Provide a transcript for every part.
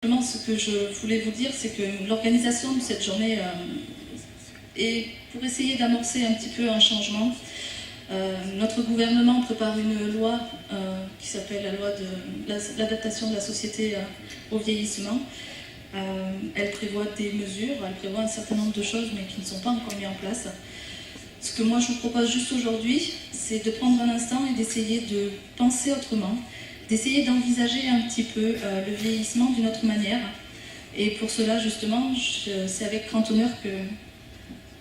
Ce que je voulais vous dire, c'est que l'organisation de cette journée est pour essayer d'amorcer un petit peu un changement. Notre gouvernement prépare une loi qui s'appelle la loi de l'adaptation de la société au vieillissement. Elle prévoit des mesures, elle prévoit un certain nombre de choses, mais qui ne sont pas encore mises en place. Ce que moi je vous propose juste aujourd'hui, c'est de prendre un instant et d'essayer de penser autrement, d'essayer d'envisager un petit peu le vieillissement d'une autre manière. Et pour cela, justement, c'est avec grand honneur que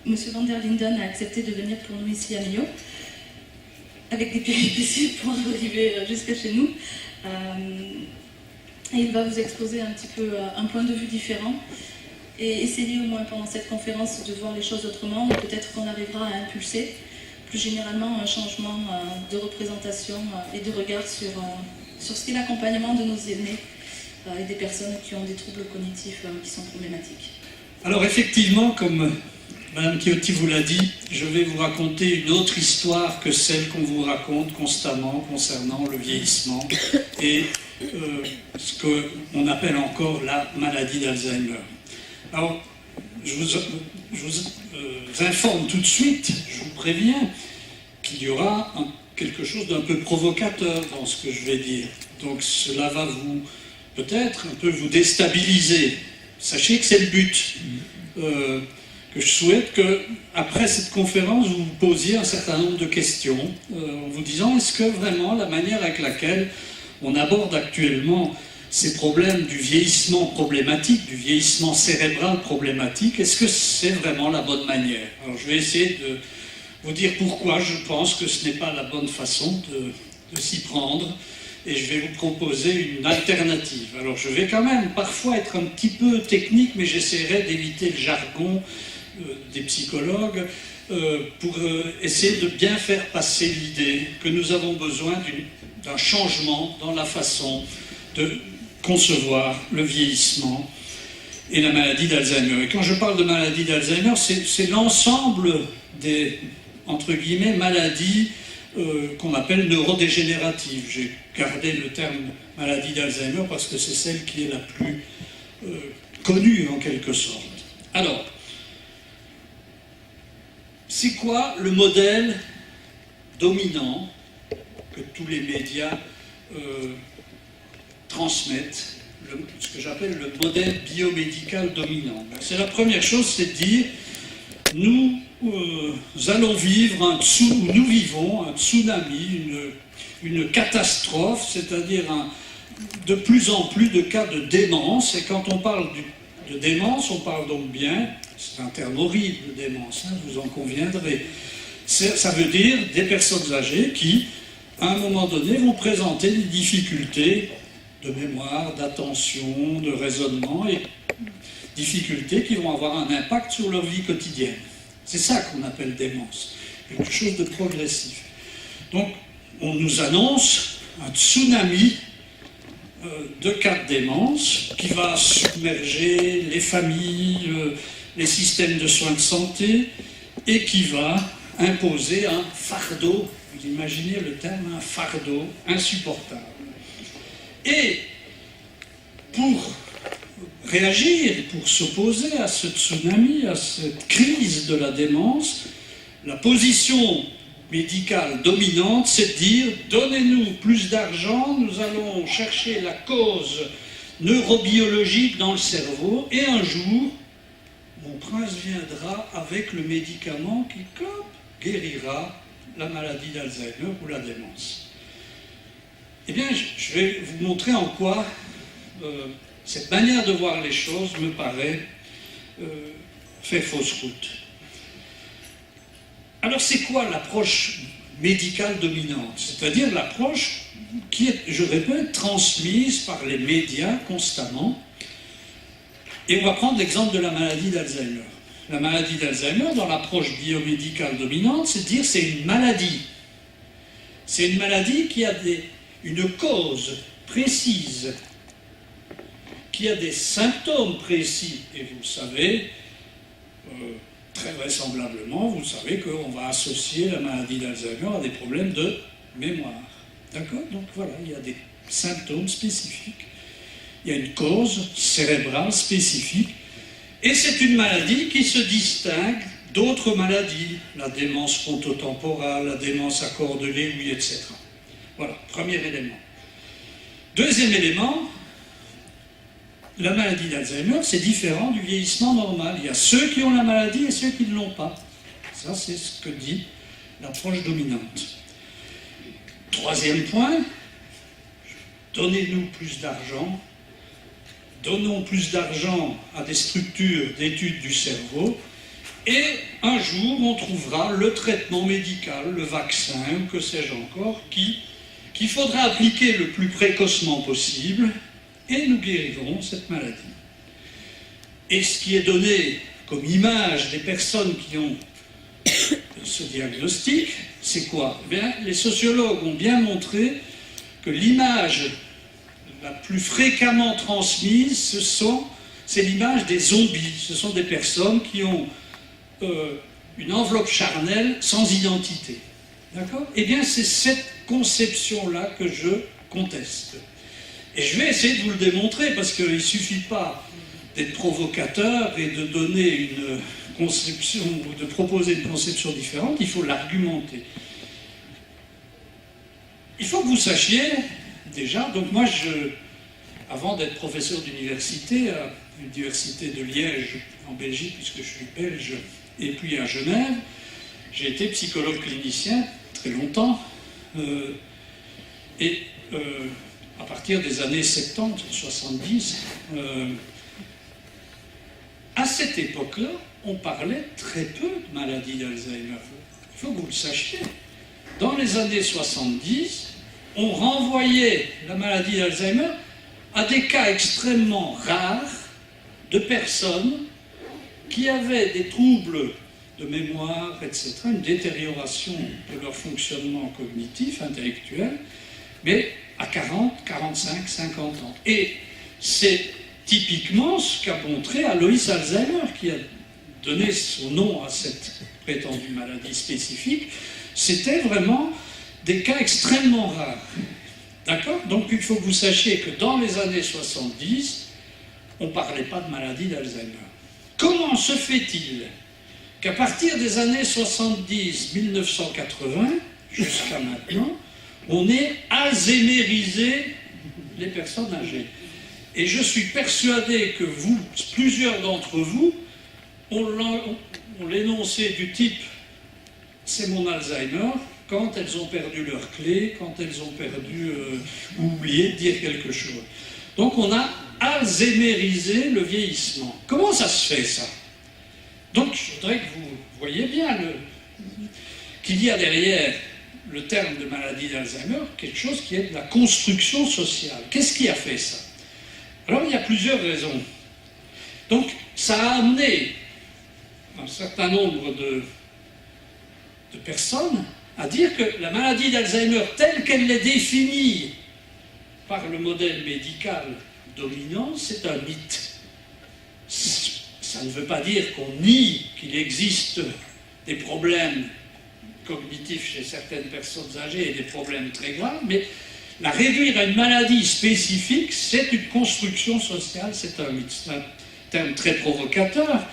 M. Van der Linden a accepté de venir pour nous ici à Millau, avec des péripéties pour arriver jusqu'à chez nous. Et il va vous exposer un petit peu un point de vue différent et essayer au moins pendant cette conférence de voir les choses autrement, et peut-être qu'on arrivera à impulser plus généralement un changement de représentation et de regard sur ce qu'est l'accompagnement de nos aînés et des personnes qui ont des troubles cognitifs qui sont problématiques. Alors effectivement, comme Mme Chiotti vous l'a dit, je vais vous raconter une autre histoire que celle qu'on vous raconte constamment concernant le vieillissement et ce qu'on appelle encore la maladie d'Alzheimer. Alors, je vous informe tout de suite, je vous préviens, qu'il y aura quelque chose d'un peu provocateur dans ce que je vais dire. Donc cela va vous, peut-être, un peu vous déstabiliser. Sachez que c'est le but. Que je souhaite qu'après cette conférence, vous vous posiez un certain nombre de questions en vous disant, est-ce que vraiment la manière avec laquelle on aborde actuellement ces problèmes du vieillissement problématique, du vieillissement cérébral problématique, est-ce que c'est vraiment la bonne manière? Alors je vais essayer de vous dire pourquoi je pense que ce n'est pas la bonne façon de s'y prendre, et je vais vous proposer une alternative. Alors je vais quand même parfois être un petit peu technique, mais j'essaierai d'éviter le jargon des psychologues pour essayer de bien faire passer l'idée que nous avons besoin d'un changement dans la façon de concevoir le vieillissement et la maladie d'Alzheimer. Et quand je parle de maladie d'Alzheimer, c'est l'ensemble des, entre guillemets, maladies qu'on appelle neurodégénératives. J'ai gardé le terme maladie d'Alzheimer parce que c'est celle qui est la plus connue en quelque sorte. Alors, c'est quoi le modèle dominant que tous les médias transmettent, ce que j'appelle le modèle biomédical dominant? C'est la première chose, c'est de dire, nous allons vivre nous vivons un tsunami, une catastrophe, c'est-à-dire de plus en plus de cas de démence. Et quand on parle de démence, on parle donc bien, c'est un terme horrible, démence, hein, vous en conviendrez. Ça veut dire des personnes âgées qui, à un moment donné, vont présenter des difficultés de mémoire, d'attention, de raisonnement, et difficultés qui vont avoir un impact sur leur vie quotidienne. C'est ça qu'on appelle démence, quelque chose de progressif. Donc, on nous annonce un tsunami de cas de démence qui va submerger les familles, les systèmes de soins de santé, et qui va imposer un fardeau, vous imaginez le terme, un fardeau insupportable. Et pour réagir, pour s'opposer à ce tsunami, à cette crise de la démence, la position médicale dominante, c'est de dire « donnez-nous plus d'argent, nous allons chercher la cause neurobiologique dans le cerveau, et un jour, mon prince viendra avec le médicament qui, guérira la maladie d'Alzheimer ou la démence. » Eh bien, je vais vous montrer en quoi cette manière de voir les choses me paraît faire fausse route. Alors, c'est quoi l'approche médicale dominante? C'est-à-dire l'approche qui est, je répète, transmise par les médias constamment. Et on va prendre l'exemple de la maladie d'Alzheimer. La maladie d'Alzheimer, dans l'approche biomédicale dominante, c'est de dire c'est une maladie. C'est une maladie qui a une cause précise, qui a des symptômes précis. Et vous le savez, très vraisemblablement, vous savez qu'on va associer la maladie d'Alzheimer à des problèmes de mémoire. D'accord? Donc voilà, il y a des symptômes spécifiques Il y a une cause cérébrale spécifique. Et c'est une maladie qui se distingue d'autres maladies, la démence frontotemporale, la démence à corps de Lewy, etc. Voilà, premier élément. Deuxième élément, la maladie d'Alzheimer, c'est différent du vieillissement normal. Il y a ceux qui ont la maladie et ceux qui ne l'ont pas. Ça, c'est ce que dit l'approche dominante. Troisième point, donnez-nous plus d'argent. Donnons plus d'argent à des structures d'études du cerveau et un jour on trouvera le traitement médical, le vaccin, ou que sais-je encore, qu'il faudra appliquer le plus précocement possible et nous guérirons cette maladie. Et ce qui est donné comme image des personnes qui ont ce diagnostic, c'est quoi? Eh bien, les sociologues ont bien montré que l'image la plus fréquemment transmise, c'est l'image des zombies. Ce sont des personnes qui ont une enveloppe charnelle sans identité. D'accord? Eh bien, c'est cette conception-là que je conteste. Et je vais essayer de vous le démontrer, parce qu'il ne suffit pas d'être provocateur et de donner une conception, ou de proposer une conception différente, il faut l'argumenter. Il faut que vous sachiez, déjà, donc moi, avant d'être professeur d'université, à l'université de Liège, en Belgique, puisque je suis belge, et puis à Genève, j'ai été psychologue clinicien très longtemps, à partir des années 70, 70, à cette époque-là, on parlait très peu de maladie d'Alzheimer. Il faut que vous le sachiez. Dans les années 70, on renvoyait la maladie d'Alzheimer à des cas extrêmement rares de personnes qui avaient des troubles de mémoire, etc., une détérioration de leur fonctionnement cognitif, intellectuel, mais à 40, 45, 50 ans. Et c'est typiquement ce qu'a montré Alois Alzheimer, qui a donné son nom à cette prétendue maladie spécifique. C'était vraiment des cas extrêmement rares. D'accord? Donc il faut que vous sachiez que dans les années 70, on ne parlait pas de maladie d'Alzheimer. Comment se fait-il qu'à partir des années 70, 1980, jusqu'à maintenant, on ait alzheimérisé les personnes âgées? Et je suis persuadé que vous, plusieurs d'entre vous, ont l'énoncé du type « c'est mon Alzheimer », quand elles ont perdu leur clé, quand elles ont perdu ou oublié de dire quelque chose. Donc on a alzheimérisé le vieillissement. Comment ça se fait, ça? Donc je voudrais que vous voyez bien qu'il y a derrière le terme de maladie d'Alzheimer quelque chose qui est de la construction sociale. Qu'est-ce qui a fait ça? Alors il y a plusieurs raisons. Donc ça a amené un certain nombre de personnes à dire que la maladie d'Alzheimer, telle qu'elle est définie par le modèle médical dominant, c'est un mythe. Ça ne veut pas dire qu'on nie qu'il existe des problèmes cognitifs chez certaines personnes âgées et des problèmes très graves, mais la réduire à une maladie spécifique, c'est une construction sociale, c'est un mythe. C'est un terme très provocateur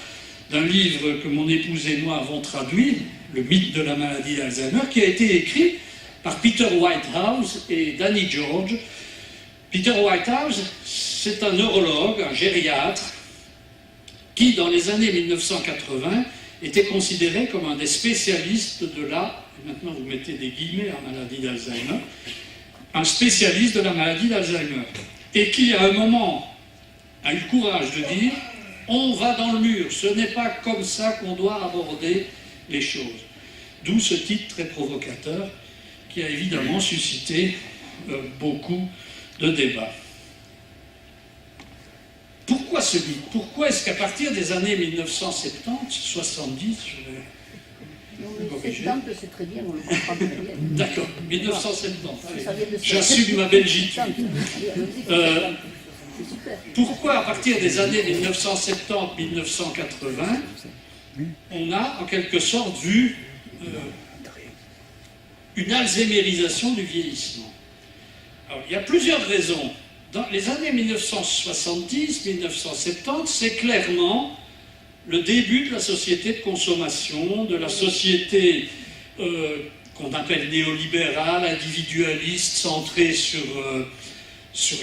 d'un livre que mon épouse et moi avons traduit, Le mythe de la maladie d'Alzheimer, qui a été écrit par Peter Whitehouse et Danny George. Peter Whitehouse, c'est un neurologue, un gériatre, qui, dans les années 1980, était considéré comme un des spécialistes de la, maintenant vous mettez des guillemets à maladie d'Alzheimer, un spécialiste de la maladie d'Alzheimer, et qui, à un moment, a eu le courage de dire « on va dans le mur, ce n'est pas comme ça qu'on doit aborder les choses ». D'où ce titre très provocateur qui a évidemment suscité beaucoup de débats. Pourquoi ce mythe? Pourquoi est-ce qu'à partir des années 1970, 70, je vais... Non, mais 70, c'est très bien, on le comprend très bien. D'accord, 1970, j'assume ma belgitude. Pourquoi à partir des années 1970-1980, on a en quelque sorte vu une alzheimérisation du vieillissement? Alors, il y a plusieurs raisons. dans les années 1970-1970, c'est clairement le début de la société de consommation, de la société qu'on appelle néolibérale, individualiste, centrée sur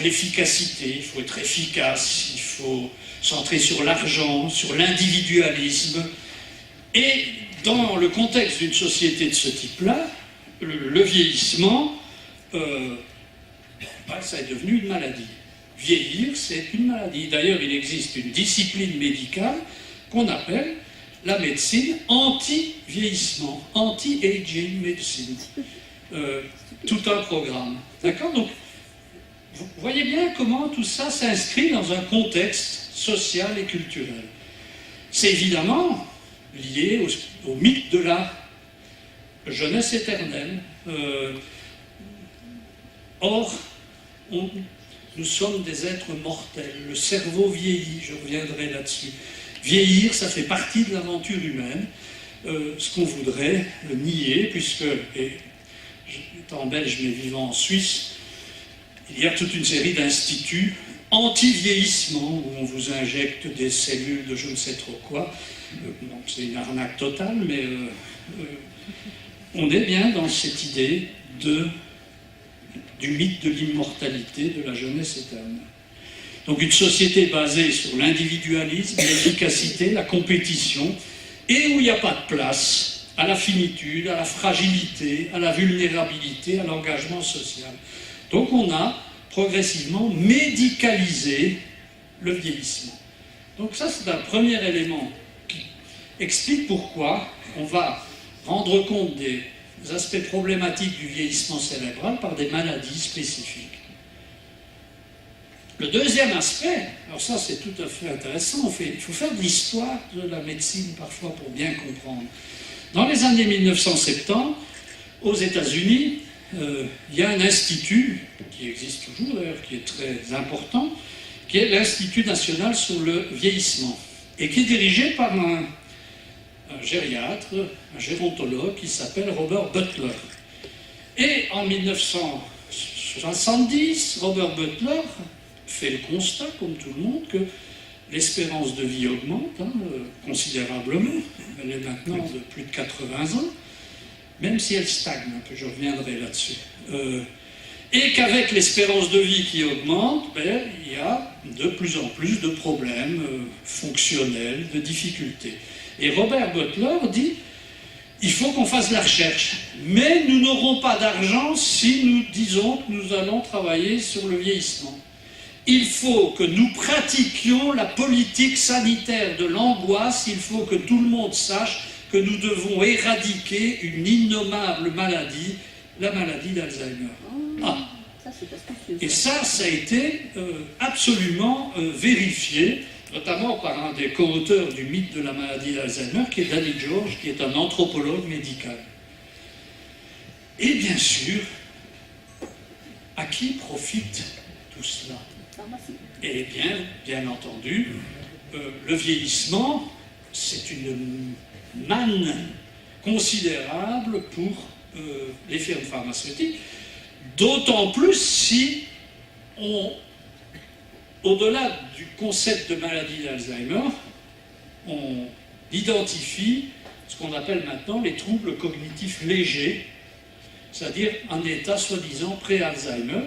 l'efficacité. Il faut être efficace, il faut centrer sur l'argent, sur l'individualisme. Et dans le contexte d'une société de ce type-là, le vieillissement, ça est devenu une maladie. Vieillir, c'est une maladie. D'ailleurs, il existe une discipline médicale qu'on appelle la médecine anti-vieillissement, anti-aging medicine. Tout un programme. D'accord? Donc, vous voyez bien comment tout ça s'inscrit dans un contexte social et culturel. C'est évidemment lié au mythe de la jeunesse éternelle. Or, nous sommes des êtres mortels. Le cerveau vieillit, je reviendrai là-dessus. Vieillir, ça fait partie de l'aventure humaine, ce qu'on voudrait nier, puisque, étant belge mais vivant en Suisse, il y a toute une série d'instituts anti-vieillissement où on vous injecte des cellules de je ne sais trop quoi. Donc c'est une arnaque totale, mais on est bien dans cette idée du mythe de l'immortalité, de la jeunesse éternelle. Donc une société basée sur l'individualisme, l'efficacité, la compétition, et où il n'y a pas de place à la finitude, à la fragilité, à la vulnérabilité, à l'engagement social. Donc on a progressivement médicalisé le vieillissement. Donc ça, c'est un premier élément qui explique pourquoi on va rendre compte des aspects problématiques du vieillissement cérébral par des maladies spécifiques. Le deuxième aspect, alors ça c'est tout à fait intéressant, il faut faire de l'histoire de la médecine parfois pour bien comprendre. Dans les années 1970, aux États-Unis, il y a un institut, qui existe toujours d'ailleurs, qui est très important, qui est l'Institut national sur le vieillissement, et qui est dirigé par un gériatre, un gérontologue qui s'appelle Robert Butler. Et en 1970, Robert Butler fait le constat, comme tout le monde, que l'espérance de vie augmente considérablement. Elle est maintenant de plus de 80 ans, même si elle stagne un peu, je reviendrai là-dessus. Et qu'avec l'espérance de vie qui augmente, il y a de plus en plus de problèmes fonctionnels, de difficultés. Et Robert Butler dit, il faut qu'on fasse de la recherche, mais nous n'aurons pas d'argent si nous disons que nous allons travailler sur le vieillissement. Il faut que nous pratiquions la politique sanitaire de l'angoisse, il faut que tout le monde sache que nous devons éradiquer une innommable maladie, la maladie d'Alzheimer. Et ça a été absolument vérifié, notamment par un des co-auteurs du mythe de la maladie d'Alzheimer, qui est Danny George, qui est un anthropologue médical. Et bien sûr, à qui profite tout cela? Eh bien entendu, le vieillissement, c'est une manne considérable pour les firmes pharmaceutiques, d'autant plus si au-delà du concept de maladie d'Alzheimer, on identifie ce qu'on appelle maintenant les troubles cognitifs légers, c'est-à-dire un état soi-disant pré-Alzheimer.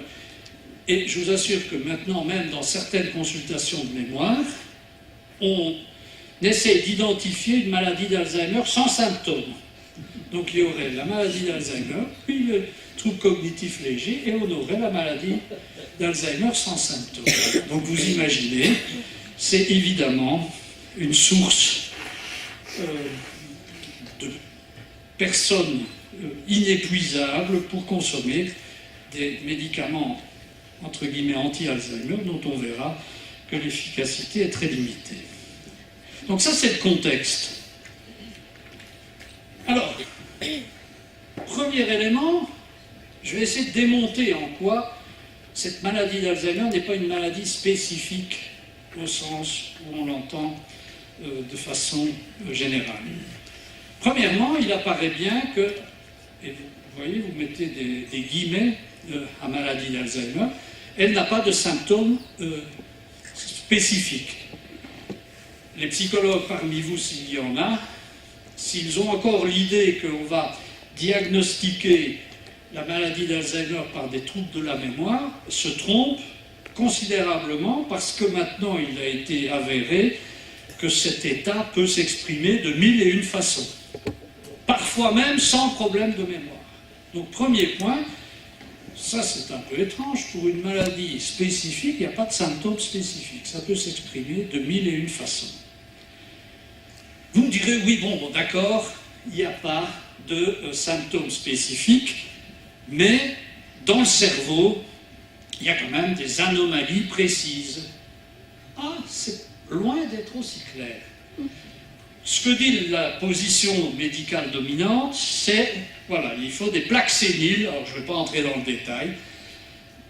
Et je vous assure que maintenant, même dans certaines consultations de mémoire, on essaie d'identifier une maladie d'Alzheimer sans symptômes. Donc il y aurait la maladie d'Alzheimer, puis le trouble cognitif léger, et on aurait la maladie d'Alzheimer sans symptômes. Donc vous imaginez, c'est évidemment une source de personnes inépuisables pour consommer des médicaments entre guillemets anti-Alzheimer, dont on verra que l'efficacité est très limitée. Donc ça, c'est le contexte. Alors, premier élément, je vais essayer de démonter en quoi cette maladie d'Alzheimer n'est pas une maladie spécifique au sens où on l'entend de façon générale. Premièrement, il apparaît bien que, et vous voyez, vous mettez des guillemets à maladie d'Alzheimer, elle n'a pas de symptômes spécifiques. Les psychologues parmi vous, s'il y en a, s'ils ont encore l'idée qu'on va diagnostiquer la maladie d'Alzheimer par des troubles de la mémoire, se trompent considérablement parce que maintenant il a été avéré que cet état peut s'exprimer de 1001 façons, parfois même sans problème de mémoire. Donc premier point, ça c'est un peu étrange, pour une maladie spécifique, il n'y a pas de symptômes spécifiques, ça peut s'exprimer de 1001 façons. Vous me direz, oui, bon d'accord, il n'y a pas de symptômes spécifiques, mais dans le cerveau, il y a quand même des anomalies précises. Ah, c'est loin d'être aussi clair. Ce que dit la position médicale dominante, c'est, voilà, il faut des plaques séniles, alors je ne vais pas entrer dans le détail,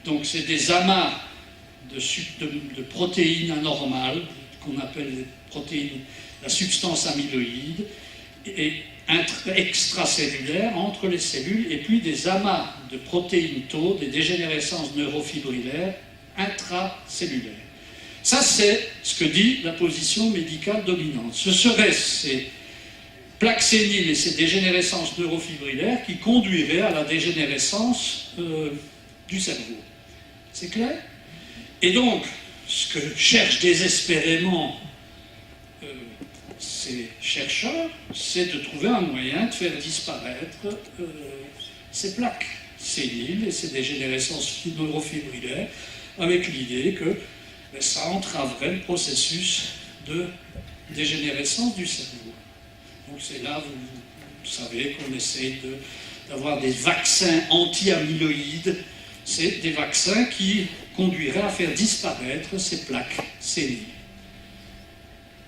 donc c'est des amas de protéines anormales, qu'on appelle les protéines, la substance amyloïde, et extracellulaires entre les cellules, et puis des amas de protéines tau, des dégénérescences neurofibrillaires intracellulaires. Ça, c'est ce que dit la position médicale dominante. Ce seraient ces plaques séniles et ces dégénérescences neurofibrillaires qui conduiraient à la dégénérescence du cerveau. C'est clair? Et donc, ce que cherchent désespérément ces chercheurs, c'est de trouver un moyen de faire disparaître ces plaques séniles et ces dégénérescences neurofibrillaires, avec l'idée que ça entraverait le processus de dégénérescence du cerveau. Donc c'est là, vous savez qu'on essaye d'avoir des vaccins anti-amyloïdes. C'est des vaccins qui conduiraient à faire disparaître ces plaques séniles.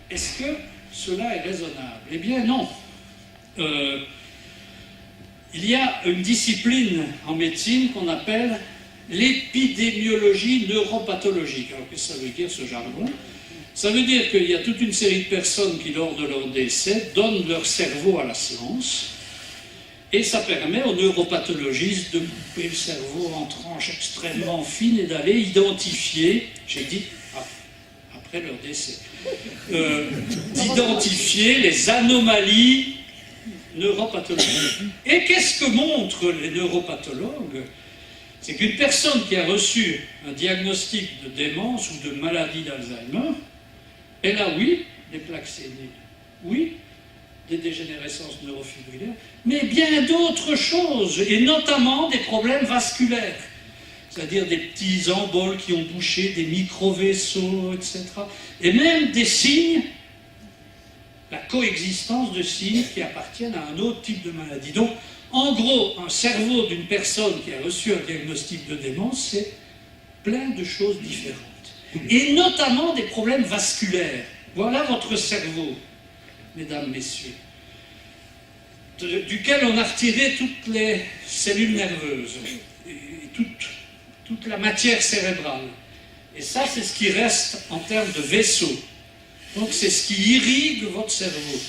Est-ce que cela est raisonnable? Eh bien non. Il y a une discipline en médecine qu'on appelle l'épidémiologie neuropathologique. Alors qu'est-ce que ça veut dire ce jargon? Ça veut dire qu'il y a toute une série de personnes qui, lors de leur décès, donnent leur cerveau à la science, et ça permet aux neuropathologistes de couper le cerveau en tranches extrêmement fines et d'aller identifier, j'ai dit après leur décès, d'identifier les anomalies neuropathologiques. Et qu'est-ce que montrent les neuropathologues? C'est qu'une personne qui a reçu un diagnostic de démence ou de maladie d'Alzheimer, elle a, oui, des plaques séniles, oui, des dégénérescences neurofibrillaires, mais bien d'autres choses, et notamment des problèmes vasculaires, c'est-à-dire des petits emboles qui ont bouché, des micro-vaisseaux, etc. Et même des signes, la coexistence de signes qui appartiennent à un autre type de maladie. Donc, en gros, un cerveau d'une personne qui a reçu un diagnostic de démence, c'est plein de choses différentes. Et notamment des problèmes vasculaires. Voilà votre cerveau, mesdames, messieurs, duquel on a retiré toutes les cellules nerveuses, et toute la matière cérébrale. Et ça, c'est ce qui reste en termes de vaisseaux. Donc, c'est ce qui irrigue votre cerveau.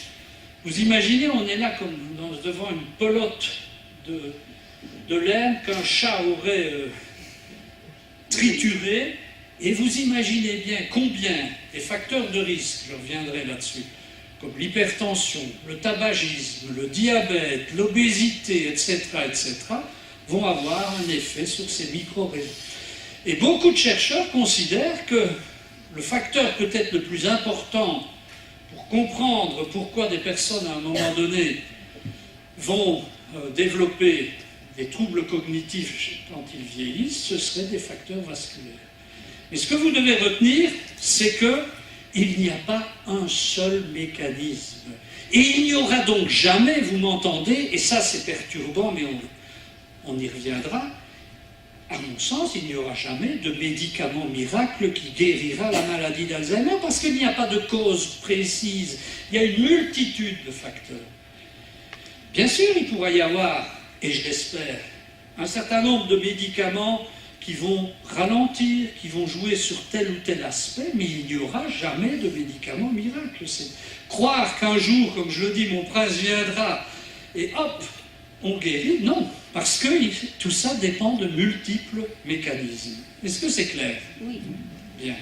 Vous imaginez, on est là comme devant une pelote de laine qu'un chat aurait trituré, et vous imaginez bien combien des facteurs de risque, je reviendrai là-dessus, comme l'hypertension, le tabagisme, le diabète, l'obésité, etc., vont avoir un effet sur ces micro-réseaux. Et beaucoup de chercheurs considèrent que le facteur peut-être le plus important pour comprendre pourquoi des personnes à un moment donné vont développer des troubles cognitifs quand ils vieillissent, ce seraient des facteurs vasculaires. Mais ce que vous devez retenir, c'est qu'il n'y a pas un seul mécanisme. Et il n'y aura donc jamais, vous m'entendez, et ça c'est perturbant, mais on y reviendra, à mon sens, il n'y aura jamais de médicament miracle qui guérira la maladie d'Alzheimer, parce qu'il n'y a pas de cause précise. Il y a une multitude de facteurs. Bien sûr, il pourra y avoir, et je l'espère, un certain nombre de médicaments qui vont ralentir, qui vont jouer sur tel ou tel aspect, mais il n'y aura jamais de médicament miracle. C'est croire qu'un jour, comme je le dis, mon prince viendra, et hop, on guérit? Non, parce que tout ça dépend de multiples mécanismes. Est-ce que c'est clair? Oui. Bien.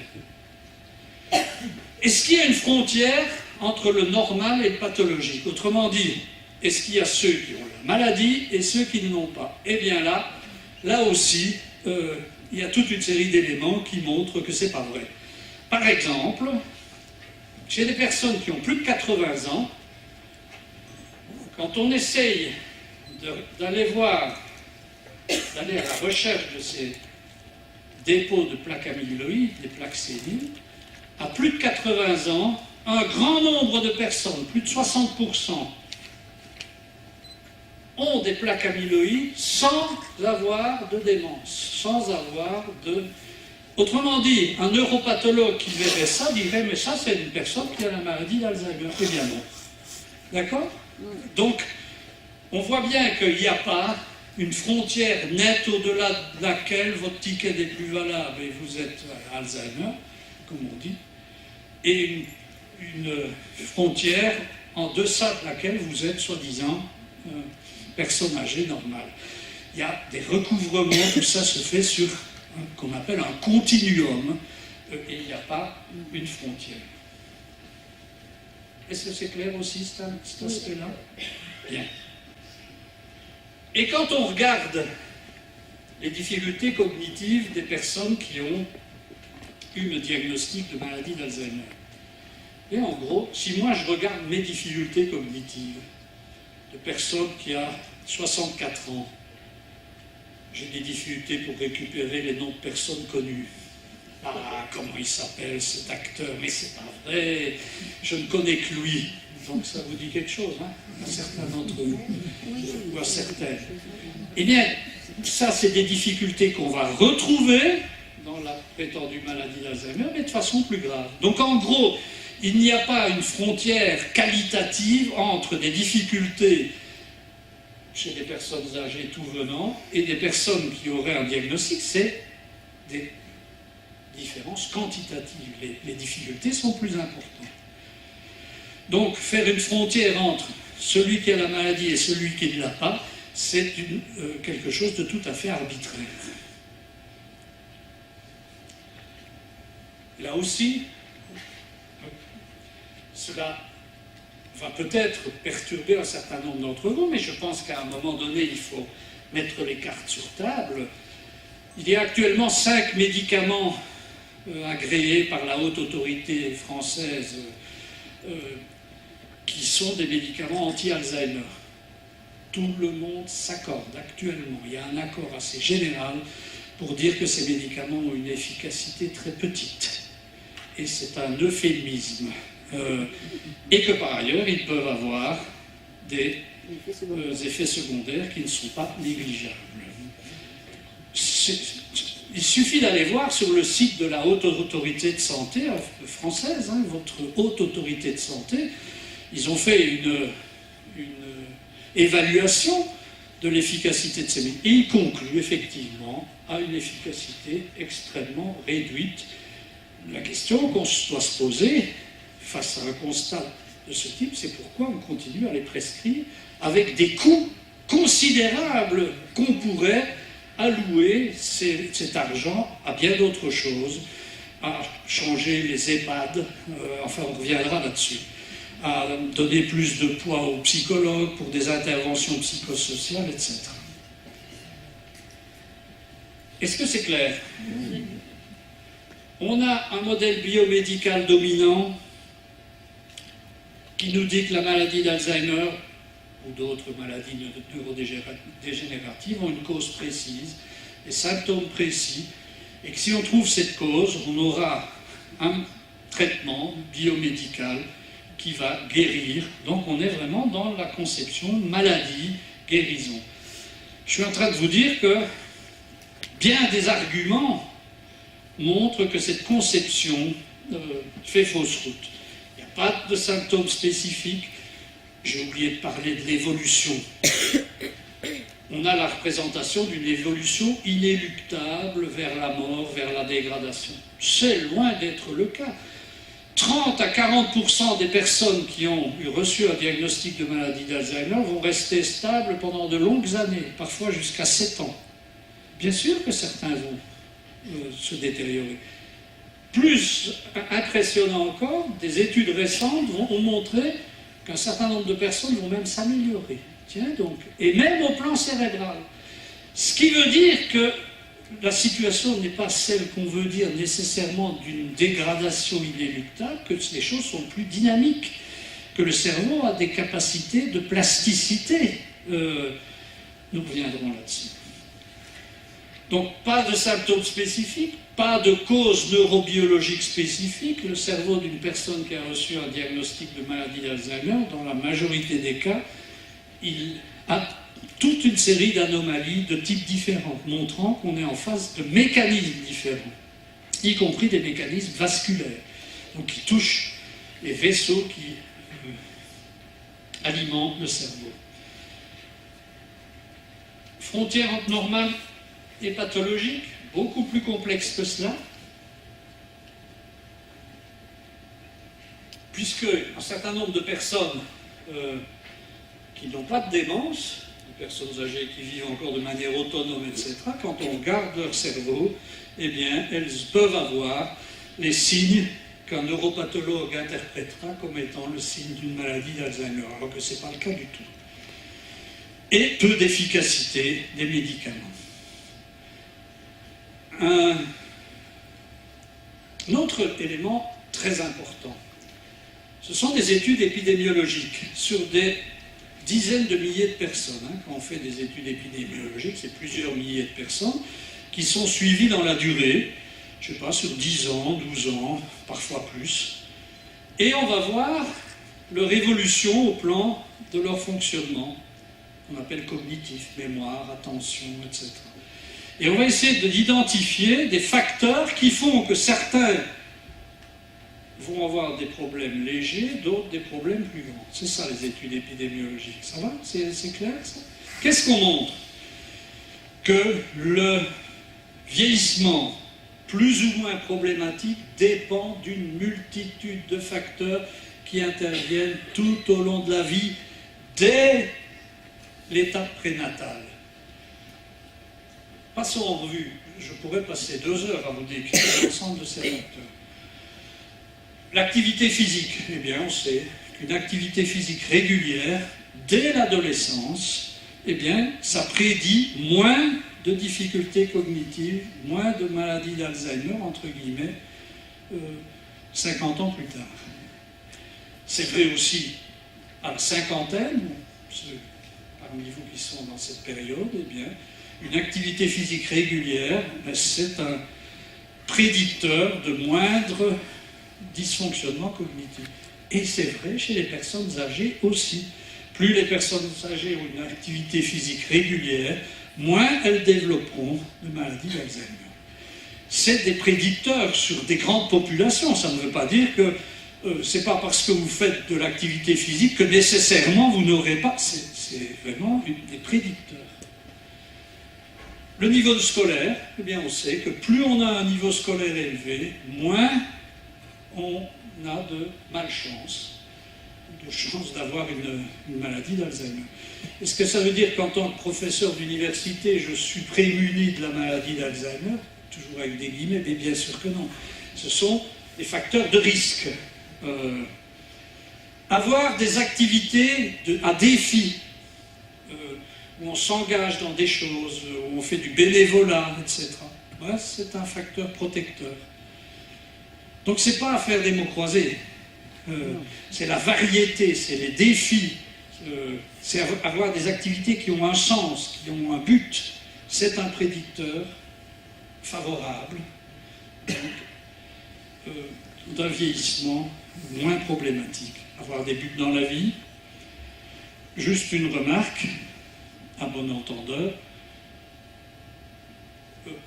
Est-ce qu'il y a une frontière entre le normal et le pathologique? Autrement dit, est-ce qu'il y a ceux qui ont la maladie et ceux qui ne l'ont pas? Eh bien là aussi, il y a toute une série d'éléments qui montrent que ce n'est pas vrai. Par exemple, chez des personnes qui ont plus de 80 ans, quand on essaye d'aller à la recherche de ces dépôts de plaques amyloïdes, des plaques séniles, à plus de 80 ans, un grand nombre de personnes, plus de 60%, ont des plaques amyloïdes sans avoir de démence, sans avoir de... Autrement dit, un neuropathologue qui verrait ça dirait « mais ça, c'est une personne qui a la maladie d'Alzheimer ». Eh bien non. D'accord? Donc, on voit bien qu'il n'y a pas une frontière nette au-delà de laquelle votre ticket n'est plus valable et vous êtes Alzheimer, comme on dit, et une frontière en deçà de laquelle vous êtes soi-disant personne âgée normale. Il y a des recouvrements, tout ça se fait sur qu'on appelle un continuum, et il n'y a pas une frontière. Est-ce que c'est clair aussi, cet aspect-là? Bien. Et quand on regarde les difficultés cognitives des personnes qui ont eu le diagnostic de maladie d'Alzheimer, et en gros, si moi je regarde mes difficultés cognitives de personnes qui ont 64 ans, j'ai des difficultés pour récupérer les noms de personnes connues. Ah, comment il s'appelle cet acteur? Mais c'est pas vrai, je ne connais que lui. Donc ça vous dit quelque chose, hein, à certains d'entre vous, ou à certaines. Eh bien, ça, c'est des difficultés qu'on va retrouver dans la prétendue maladie d'Alzheimer, mais de façon plus grave. Donc en gros, il n'y a pas une frontière qualitative entre des difficultés chez des personnes âgées tout venant et des personnes qui auraient un diagnostic, c'est des différences quantitatives. Les difficultés sont plus importantes. Donc, faire une frontière entre celui qui a la maladie et celui qui ne l'a pas, c'est quelque chose de tout à fait arbitraire. Là aussi, cela va peut-être perturber un certain nombre d'entre vous, mais je pense qu'à un moment donné, il faut mettre les cartes sur table. Il y a actuellement 5 médicaments agréés par la haute autorité française qui sont des médicaments anti-Alzheimer. Tout le monde s'accorde actuellement. Il y a un accord assez général pour dire que ces médicaments ont une efficacité très petite. Et c'est un euphémisme. Et que par ailleurs, ils peuvent avoir des effets secondaires qui ne sont pas négligeables. Il suffit d'aller voir sur le site de la Haute Autorité de Santé française, hein, votre Haute Autorité de Santé, ils ont fait une évaluation de l'efficacité de ces médicaments. Et ils concluent effectivement à une efficacité extrêmement réduite. La question qu'on doit se poser face à un constat de ce type, c'est pourquoi on continue à les prescrire avec des coûts considérables qu'on pourrait allouer cet argent à bien d'autres choses, à changer les EHPAD, enfin on reviendra là-dessus, à donner plus de poids aux psychologues pour des interventions psychosociales, etc. Est-ce que c'est clair? On a un modèle biomédical dominant qui nous dit que la maladie d'Alzheimer ou d'autres maladies neurodégénératives ont une cause précise, des symptômes précis, et que si on trouve cette cause, on aura un traitement biomédical qui va guérir. Donc on est vraiment dans la conception maladie-guérison. Je suis en train de vous dire que bien des arguments montrent que cette conception fait fausse route. Il n'y a pas de symptômes spécifiques. J'ai oublié de parler de l'évolution. On a la représentation d'une évolution inéluctable vers la mort, vers la dégradation. C'est loin d'être le cas. 30 à 40% des personnes qui ont reçu un diagnostic de maladie d'Alzheimer vont rester stables pendant de longues années, parfois jusqu'à 7 ans. Bien sûr que certains vont se détériorer. Plus impressionnant encore, des études récentes ont montré qu'un certain nombre de personnes vont même s'améliorer. Tiens donc, et même au plan cérébral. Ce qui veut dire que la situation n'est pas celle qu'on veut dire nécessairement d'une dégradation inéluctable, que les choses sont plus dynamiques, que le cerveau a des capacités de plasticité. Nous reviendrons là-dessus. Donc pas de symptômes spécifiques, pas de cause neurobiologique spécifique. Le cerveau d'une personne qui a reçu un diagnostic de maladie d'Alzheimer, dans la majorité des cas, il a toute une série d'anomalies de types différents, montrant qu'on est en face de mécanismes différents, y compris des mécanismes vasculaires, donc qui touchent les vaisseaux qui alimentent le cerveau. Frontière entre normale et pathologique, beaucoup plus complexe que cela, puisque un certain nombre de personnes qui n'ont pas de démence, des personnes âgées qui vivent encore de manière autonome, etc., quand on regarde leur cerveau, eh bien, elles peuvent avoir les signes qu'un neuropathologue interprétera comme étant le signe d'une maladie d'Alzheimer, alors que ce n'est pas le cas du tout. Et peu d'efficacité des médicaments. Un autre élément très important, ce sont des études épidémiologiques sur des dizaines de milliers de personnes. Quand on fait des études épidémiologiques, c'est plusieurs milliers de personnes qui sont suivies dans la durée, je ne sais pas, sur 10 ans, 12 ans, parfois plus. Et on va voir leur évolution au plan de leur fonctionnement, qu'on appelle cognitif, mémoire, attention, etc. Et on va essayer d'identifier des facteurs qui font que certains vont avoir des problèmes légers, d'autres des problèmes plus grands. C'est ça les études épidémiologiques. Ça va? C'est clair ça? Qu'est-ce qu'on montre? Que le vieillissement plus ou moins problématique dépend d'une multitude de facteurs qui interviennent tout au long de la vie, dès l'étape prénatale. Passons en revue. Je pourrais passer 2 heures à vous décrire l'ensemble de ces facteurs. L'activité physique, eh bien, on sait qu'une activité physique régulière, dès l'adolescence, eh bien, ça prédit moins de difficultés cognitives, moins de maladies d'Alzheimer, entre guillemets, 50 ans plus tard. C'est vrai aussi à la cinquantaine, ceux parmi vous qui sont dans cette période, eh bien, une activité physique régulière, c'est un prédicteur de moindre dysfonctionnement cognitif. Et c'est vrai chez les personnes âgées aussi. Plus les personnes âgées ont une activité physique régulière, moins elles développeront de maladies d'Alzheimer. C'est des prédicteurs sur des grandes populations. Ça ne veut pas dire que c'est pas parce que vous faites de l'activité physique que nécessairement vous n'aurez pas. C'est vraiment des prédicteurs. Le niveau scolaire, eh bien on sait que plus on a un niveau scolaire élevé, moins on a de malchance, de chance d'avoir une maladie d'Alzheimer. Est-ce que ça veut dire qu'en tant que professeur d'université, je suis prémuni de la maladie d'Alzheimer? Toujours avec des guillemets, mais bien sûr que non. Ce sont des facteurs de risque. Avoir des activités à défi, où on s'engage dans des choses, où on fait du bénévolat, etc. Ouais, c'est un facteur protecteur. Donc c'est pas à faire des mots croisés, c'est la variété, c'est les défis, c'est avoir des activités qui ont un sens, qui ont un but. C'est un prédicteur favorable d'un vieillissement moins problématique. Avoir des buts dans la vie. Juste une remarque, à bon entendeur,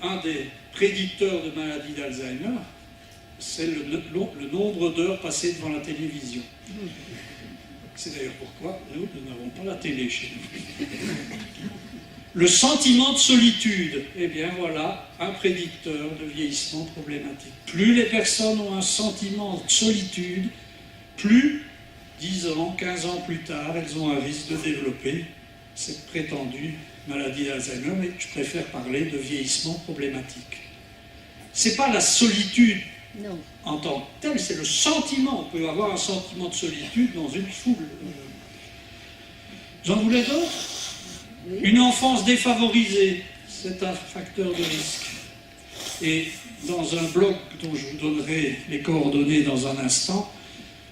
un des prédicteurs de maladie d'Alzheimer, c'est le nombre d'heures passées devant la télévision. C'est d'ailleurs pourquoi nous n'avons pas la télé chez nous. Le sentiment de solitude, eh bien voilà, un prédicteur de vieillissement problématique. Plus les personnes ont un sentiment de solitude, plus 10 ans, 15 ans plus tard, elles ont un risque de développer cette prétendue maladie d'Alzheimer, mais je préfère parler de vieillissement problématique. Ce n'est pas la solitude Non. en tant que telle, c'est le sentiment. On peut avoir un sentiment de solitude dans une foule. Vous en voulez d'autres? Oui. Une enfance défavorisée, c'est un facteur de risque. Et dans un blog dont je vous donnerai les coordonnées dans un instant,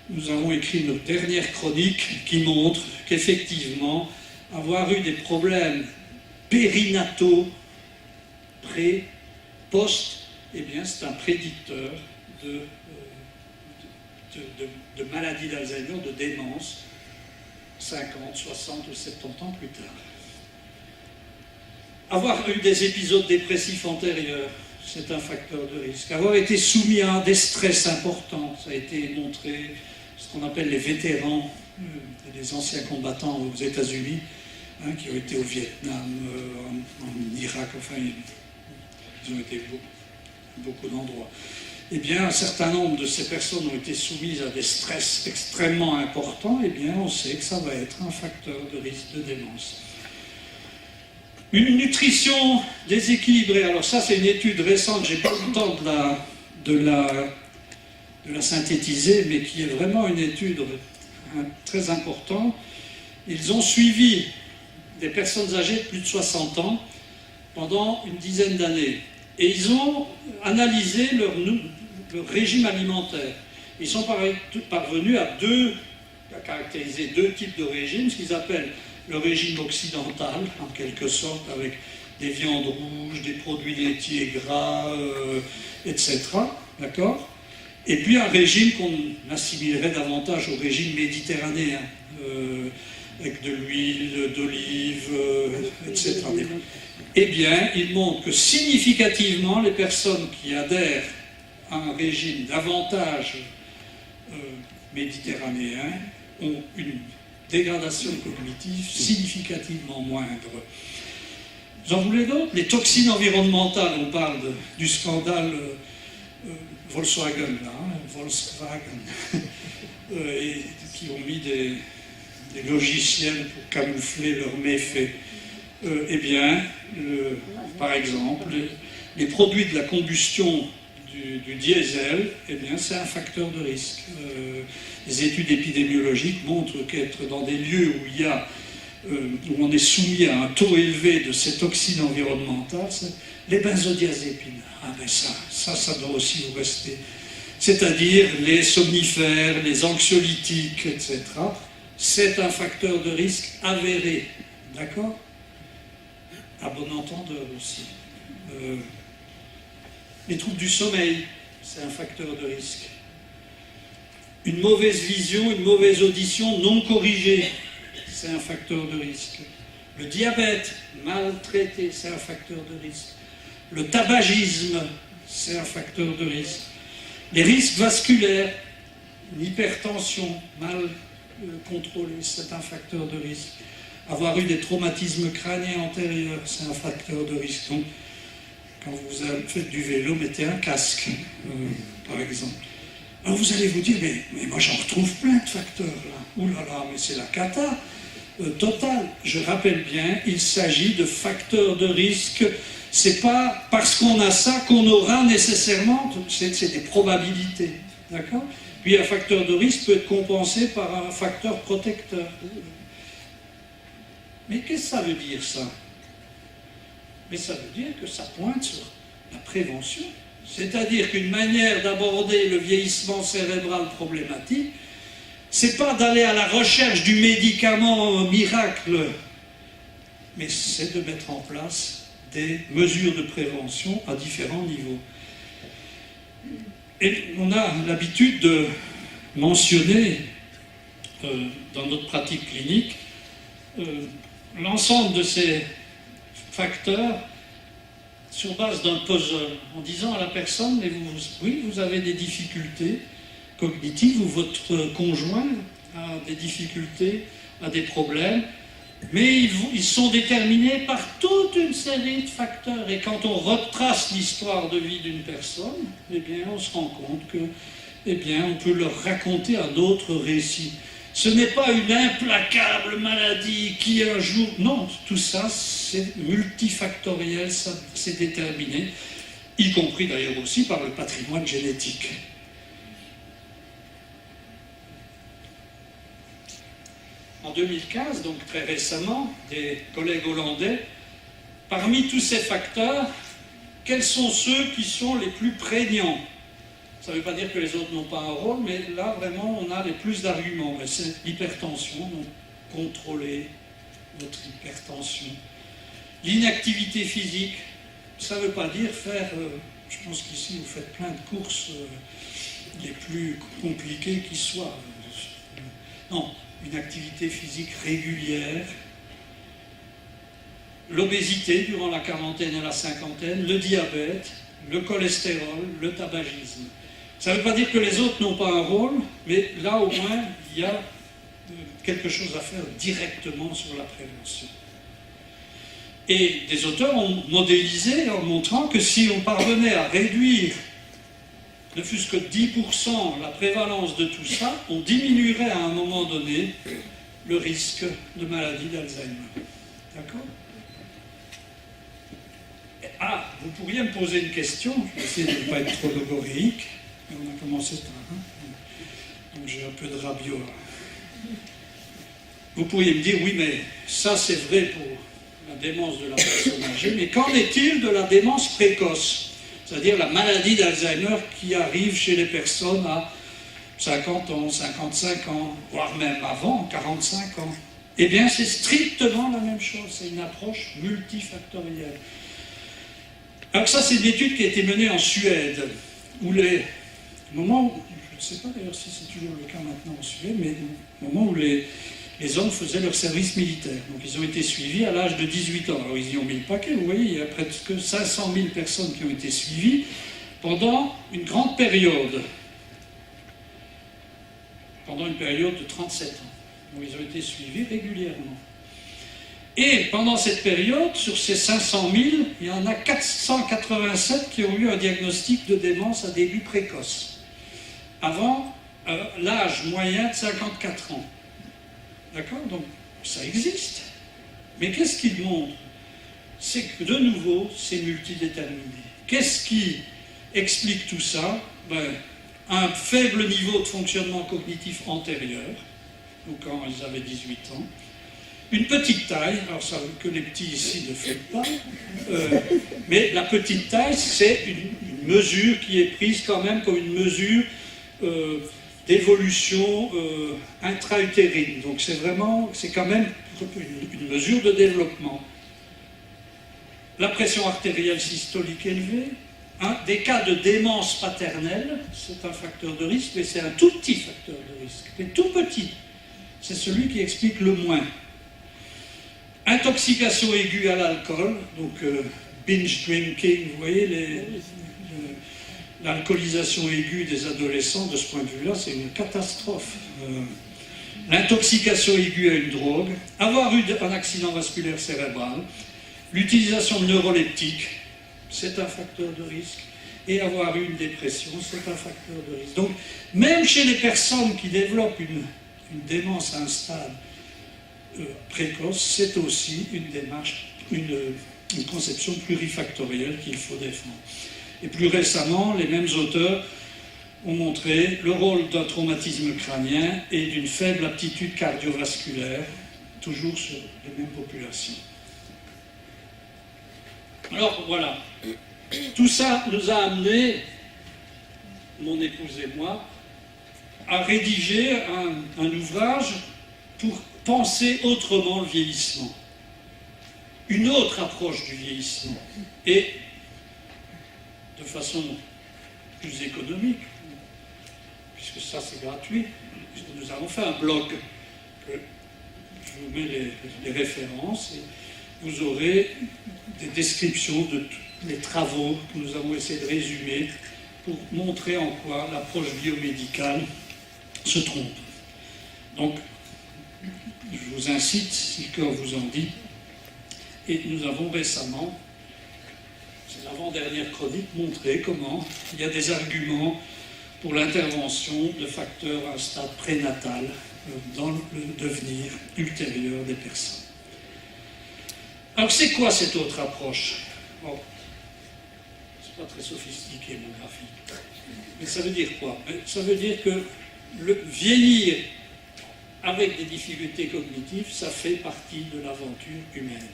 nous avons écrit notre dernière chronique qui montre qu'effectivement, avoir eu des problèmes périnataux, pré, post, eh bien c'est un prédicteur de maladie d'Alzheimer, de démence, 50, 60 ou 70 ans plus tard. Avoir eu des épisodes dépressifs antérieurs, c'est un facteur de risque. Avoir été soumis à des stress importants, ça a été montré, ce qu'on appelle les vétérans, les anciens combattants aux États-Unis, hein, qui ont été au Vietnam, en Irak, enfin, ils ont été beaucoup d'endroits. Eh bien, un certain nombre de ces personnes ont été soumises à des stress extrêmement importants, eh bien, on sait que ça va être un facteur de risque de démence. Une nutrition déséquilibrée, alors ça c'est une étude récente, j'ai pas eu le temps de la synthétiser, mais qui est vraiment une étude très importante. Ils ont suivi des personnes âgées de plus de 60 ans pendant une dizaine d'années. Et ils ont analysé leur régime alimentaire. Ils sont parvenus à caractériser deux types de régimes, ce qu'ils appellent le régime occidental, en quelque sorte, avec des viandes rouges, des produits laitiers gras, etc. D'accord ? Et puis un régime qu'on assimilerait davantage au régime méditerranéen, avec de l'huile, d'olive, etc. Eh bien, il montre que significativement, les personnes qui adhèrent à un régime davantage méditerranéen ont une dégradation cognitive significativement moindre. Vous en voulez d'autres? Les toxines environnementales, on parle du scandale Volkswagen, là, Volkswagen, et qui ont mis des logiciels pour camoufler leurs méfaits. Eh bien, par exemple, les produits de la combustion du diesel, eh bien, c'est un facteur de risque. Les études épidémiologiques montrent qu'être dans des lieux où on est soumis à un taux élevé de ces toxines environnementales, les benzodiazépines, ah ben ça doit aussi vous rester. C'est-à-dire les somnifères, les anxiolytiques, etc. C'est un facteur de risque avéré, d'accord? À bon entendeur aussi. Les troubles du sommeil, c'est un facteur de risque. Une mauvaise vision, une mauvaise audition non corrigée, c'est un facteur de risque. Le diabète mal traité, c'est un facteur de risque. Le tabagisme, c'est un facteur de risque. Les risques vasculaires, une hypertension mal contrôlée, c'est un facteur de risque. Avoir eu des traumatismes crâniens antérieurs, c'est un facteur de risque. Donc, quand vous faites du vélo, mettez un casque, par exemple. Alors vous allez vous dire, mais moi j'en retrouve plein de facteurs là. Ouh là là, mais c'est la cata totale. Je rappelle bien, il s'agit de facteurs de risque. C'est pas parce qu'on a ça qu'on aura nécessairement, c'est des probabilités. D'accord ? Puis un facteur de risque peut être compensé par un facteur protecteur. Mais qu'est-ce que ça veut dire ça ? Mais ça veut dire que ça pointe sur la prévention. C'est-à-dire qu'une manière d'aborder le vieillissement cérébral problématique, c'est pas d'aller à la recherche du médicament miracle, mais c'est de mettre en place des mesures de prévention à différents niveaux. Et on a l'habitude de mentionner dans notre pratique clinique l'ensemble de ces facteurs sur base d'un puzzle, en disant à la personne, mais vous avez des difficultés cognitives, ou votre conjoint a des difficultés, a des problèmes, Mais ils sont déterminés par toute une série de facteurs. Et quand on retrace l'histoire de vie d'une personne, eh bien, on se rend compte que, eh bien, on peut leur raconter un autre récit. Ce n'est pas une implacable maladie qui un jour... Non, tout ça, c'est multifactoriel, c'est déterminé, y compris d'ailleurs aussi par le patrimoine génétique. En 2015, donc très récemment, des collègues hollandais, parmi tous ces facteurs, quels sont ceux qui sont les plus prégnants? Ça ne veut pas dire que les autres n'ont pas un rôle, mais là, vraiment, on a les plus d'arguments. C'est l'hypertension, donc contrôler votre hypertension. L'inactivité physique, ça ne veut pas dire faire... je pense qu'ici, vous faites plein de courses les plus compliquées qui soient. Non, une activité physique régulière. L'obésité durant la quarantaine et la cinquantaine, le diabète, le cholestérol, le tabagisme. Ça ne veut pas dire que les autres n'ont pas un rôle, mais là au moins, il y a quelque chose à faire directement sur la prévention. Et des auteurs ont modélisé en montrant que si on parvenait à réduire ne fût-ce que 10% la prévalence de tout ça, on diminuerait à un moment donné le risque de maladie d'Alzheimer. D'accord ? Ah, vous pourriez me poser une question, je vais essayer de ne pas être trop logoréique. On a commencé tard, hein, donc j'ai un peu de rabiot. Vous pourriez me dire, oui, mais ça c'est vrai pour la démence de la personne âgée, mais qu'en est-il de la démence précoce? C'est-à-dire la maladie d'Alzheimer qui arrive chez les personnes à 50 ans, 55 ans, voire même avant, 45 ans. Eh bien, c'est strictement la même chose, c'est une approche multifactorielle. Alors ça, c'est une étude qui a été menée en Suède, où au moment où, je ne sais pas d'ailleurs si c'est toujours le cas maintenant en Suède, mais au moment où les hommes faisaient leur service militaire. Donc ils ont été suivis à l'âge de 18 ans. Alors ils y ont mis le paquet, vous voyez, il y a presque 500 000 personnes qui ont été suivies pendant une grande période. Pendant une période de 37 ans. Donc ils ont été suivis régulièrement. Et pendant cette période, sur ces 500 000, il y en a 487 qui ont eu un diagnostic de démence à début précoce, avant l'âge moyen de 54 ans. D'accord? Donc, ça existe. Mais qu'est-ce qu'il montre? C'est que, de nouveau, c'est multidéterminé. Qu'est-ce qui explique tout ça? Un faible niveau de fonctionnement cognitif antérieur, donc quand ils avaient 18 ans, une petite taille, alors ça que les petits ici ne font pas, mais la petite taille, c'est une mesure qui est prise quand même comme une mesure d'évolution intra-utérine. Donc c'est quand même une mesure de développement. La pression artérielle systolique élevée, des cas de démence paternelle, c'est un facteur de risque, mais c'est un tout petit facteur de risque, mais tout petit. C'est celui qui explique le moins. Intoxication aiguë à l'alcool, donc binge drinking, vous voyez, l'alcoolisation aiguë des adolescents, de ce point de vue-là, c'est une catastrophe. L'intoxication aiguë à une drogue, avoir eu un accident vasculaire cérébral, l'utilisation de neuroleptiques, c'est un facteur de risque, et avoir eu une dépression, c'est un facteur de risque. Donc, même chez les personnes qui développent une démence à un stade précoce, c'est aussi une conception plurifactorielle qu'il faut défendre. Et plus récemment, les mêmes auteurs ont montré le rôle d'un traumatisme crânien et d'une faible aptitude cardiovasculaire, toujours sur les mêmes populations. Alors voilà, tout ça nous a amené, mon épouse et moi, à rédiger un ouvrage pour penser autrement le vieillissement. Une autre approche du vieillissement. Et de façon plus économique, puisque ça c'est gratuit, puisque nous avons fait un blog, que je vous mets les références, et vous aurez des descriptions de tous les travaux que nous avons essayé de résumer pour montrer en quoi l'approche biomédicale se trompe. Donc, Je vous incite, si le cœur vous en dit. Et nous avons récemment, c'est l'avant-dernière chronique, montré comment il y a des arguments pour l'intervention de facteurs à un stade prénatal dans le devenir ultérieur des personnes. Alors c'est quoi cette autre approche? Bon, c'est pas très sophistiqué mon graphique. Mais ça veut dire quoi? Ça veut dire que le vieillir avec des difficultés cognitives, ça fait partie de l'aventure humaine.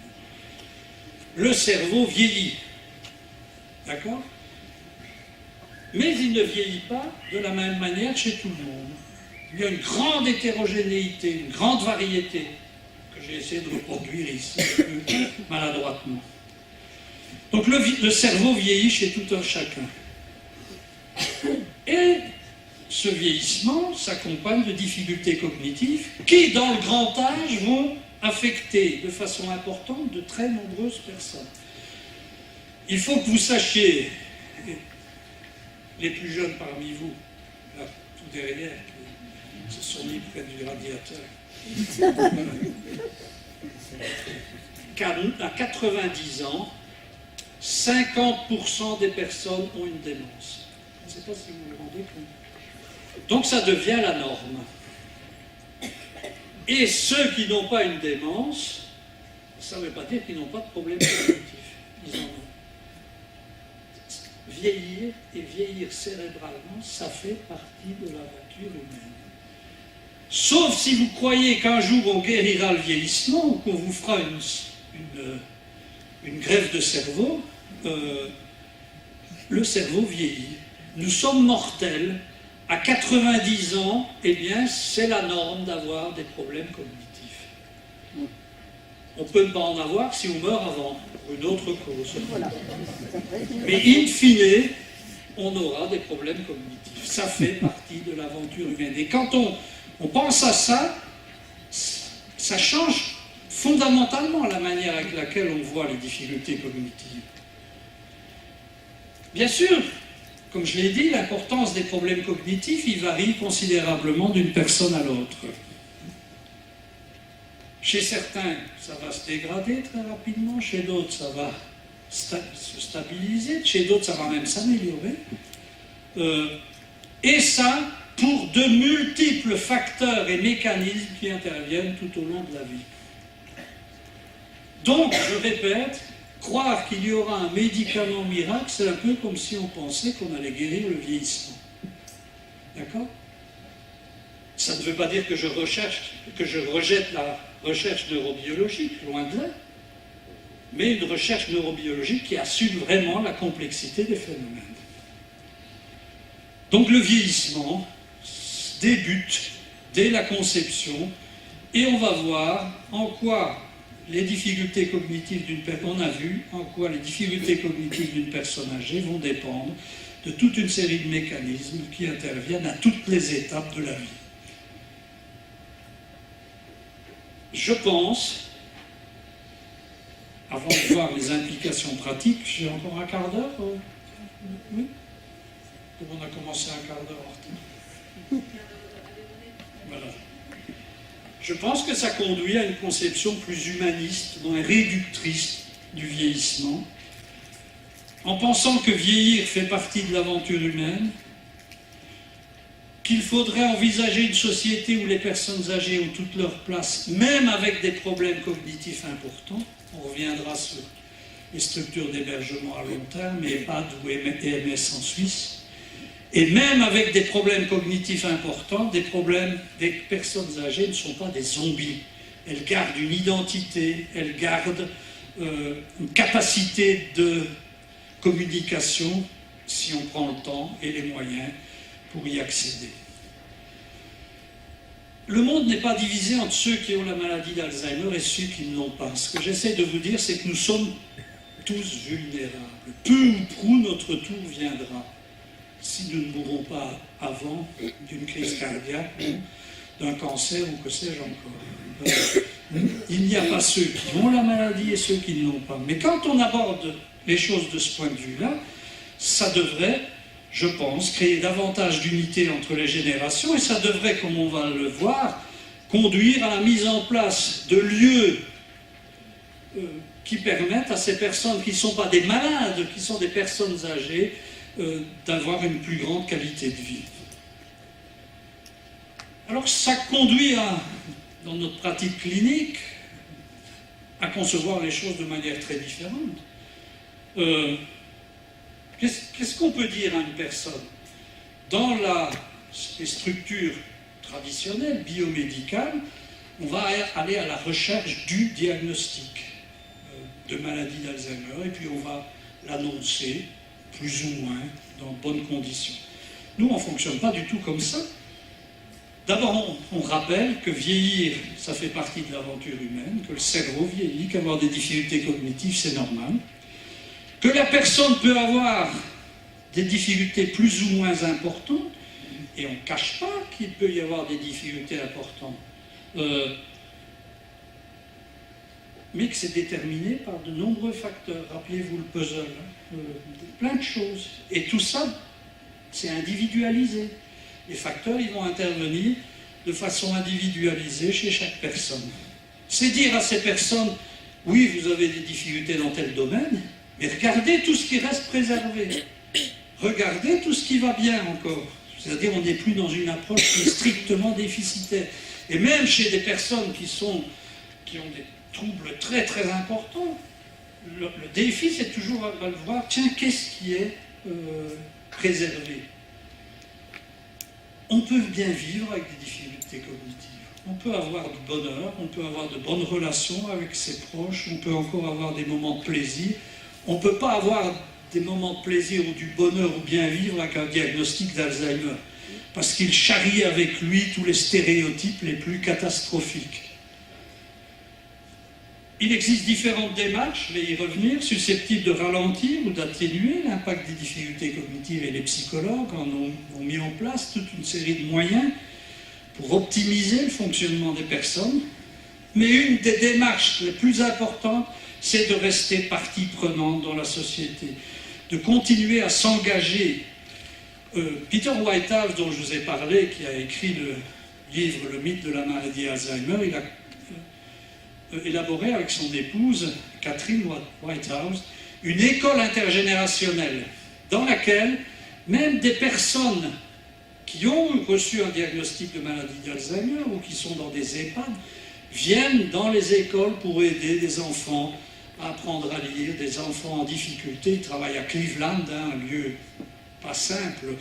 Le cerveau vieillit, d'accord? Mais il ne vieillit pas de la même manière chez tout le monde. Il y a une grande hétérogénéité, une grande variété, que j'ai essayé de reproduire ici, un peu maladroitement. Donc le cerveau vieillit chez tout un chacun. Et ce vieillissement s'accompagne de difficultés cognitives qui, dans le grand âge, vont affecter de façon importante de très nombreuses personnes. Il faut que vous sachiez, les plus jeunes parmi vous, là, tout derrière, qui se sont mis près du radiateur, qu'à 90 ans, 50% des personnes ont une démence. Je ne sais pas si vous vous rendez compte. Donc ça devient la norme. Et ceux qui n'ont pas une démence, ça ne veut pas dire qu'ils n'ont pas de problème cognitif. Ils en ont. Vieillir et vieillir cérébralement, ça fait partie de l'aventure humaine. Sauf si vous croyez qu'un jour on guérira le vieillissement ou qu'on vous fera une greffe de cerveau, le cerveau vieillit. Nous sommes mortels. À 90 ans, eh bien, c'est la norme d'avoir des problèmes cognitifs. On peut ne pas en avoir si on meurt avant, pour une autre cause. Voilà. Mais in fine, on aura des problèmes cognitifs. Ça fait partie de l'aventure humaine. Et quand on pense à ça, ça change fondamentalement la manière avec laquelle on voit les difficultés cognitives. Bien sûr, comme je l'ai dit, l'importance des problèmes cognitifs, il varie considérablement d'une personne à l'autre. Chez certains, ça va se dégrader très rapidement, chez d'autres, ça va se stabiliser, chez d'autres, ça va même s'améliorer. Et ça, pour de multiples facteurs et mécanismes qui interviennent tout au long de la vie. Donc, je répète, croire qu'il y aura un médicament miracle, c'est un peu comme si on pensait qu'on allait guérir le vieillissement. D'accord? Ça ne veut pas dire que je rejette la recherche neurobiologique, loin de là, mais une recherche neurobiologique qui assume vraiment la complexité des phénomènes. Donc le vieillissement débute dès la conception et on va voir en quoi les difficultés cognitives d'une personne, on a vu en quoi les difficultés cognitives d'une personne âgée vont dépendre de toute une série de mécanismes qui interviennent à toutes les étapes de la vie. Je pense, avant de voir les implications pratiques, j'ai encore un quart d'heure. Oui? On a commencé un quart d'heure en retard. Voilà. Je pense que ça conduit à une conception plus humaniste, moins réductrice du vieillissement, en pensant que vieillir fait partie de l'aventure humaine, qu'il faudrait envisager une société où les personnes âgées ont toute leur place, même avec des problèmes cognitifs importants. On reviendra sur les structures d'hébergement à long terme, EHPAD ou EMS en Suisse. Et même avec des problèmes cognitifs importants, des personnes âgées ne sont pas des zombies. Elles gardent une identité, elles gardent une capacité de communication, si on prend le temps et les moyens pour y accéder. Le monde n'est pas divisé entre ceux qui ont la maladie d'Alzheimer et ceux qui ne l'ont pas. Ce que j'essaie de vous dire, c'est que nous sommes tous vulnérables. Peu ou prou, notre tour viendra. Si nous ne mourrons pas avant d'une crise cardiaque, d'un cancer ou que sais-je encore. Il n'y a pas ceux qui ont la maladie et ceux qui ne l'ont pas. Mais quand on aborde les choses de ce point de vue-là, ça devrait, je pense, créer davantage d'unité entre les générations et ça devrait, comme on va le voir, conduire à la mise en place de lieux qui permettent à ces personnes qui ne sont pas des malades, qui sont des personnes âgées, d'avoir une plus grande qualité de vie. Alors ça conduit dans notre pratique clinique à concevoir les choses de manière très différente. Qu'est-ce qu'on peut dire à une personne? Dans les structures traditionnelles, biomédicales, on va aller à la recherche du diagnostic de maladie d'Alzheimer et puis on va l'annoncer, plus ou moins, dans de bonnes conditions. Nous, on ne fonctionne pas du tout comme ça. D'abord, on rappelle que vieillir, ça fait partie de l'aventure humaine, que le cerveau vieillit, qu'avoir des difficultés cognitives, c'est normal, que la personne peut avoir des difficultés plus ou moins importantes, et on ne cache pas qu'il peut y avoir des difficultés importantes, mais que c'est déterminé par de nombreux facteurs. Rappelez-vous le puzzle, plein de choses. Et tout ça, c'est individualisé. Les facteurs, ils vont intervenir de façon individualisée chez chaque personne. C'est dire à ces personnes, oui, vous avez des difficultés dans tel domaine, mais regardez tout ce qui reste préservé. Regardez tout ce qui va bien encore. C'est-à-dire, on n'est plus dans une approche qui est strictement déficitaire. Et même chez des personnes qui ont des troubles très très importants, le défi, c'est toujours de voir, tiens, qu'est-ce qui est préservé? On peut bien vivre avec des difficultés cognitives. On peut avoir du bonheur, on peut avoir de bonnes relations avec ses proches, on peut encore avoir des moments de plaisir. On ne peut pas avoir des moments de plaisir ou du bonheur ou bien vivre avec un diagnostic d'Alzheimer, parce qu'il charrie avec lui tous les stéréotypes les plus catastrophiques. Il existe différentes démarches, je vais y revenir, susceptibles de ralentir ou d'atténuer l'impact des difficultés cognitives, et les psychologues ont mis en place toute une série de moyens pour optimiser le fonctionnement des personnes. Mais une des démarches les plus importantes, c'est de rester partie prenante dans la société, de continuer à s'engager. Peter Whitehouse, dont je vous ai parlé, qui a écrit le livre « Le mythe de la maladie Alzheimer », il a élaboré avec son épouse, Catherine Whitehouse, une école intergénérationnelle dans laquelle même des personnes qui ont reçu un diagnostic de maladie d'Alzheimer ou qui sont dans des EHPAD viennent dans les écoles pour aider des enfants à apprendre à lire, des enfants en difficulté. Ils travaillent à Cleveland, un lieu pas simple.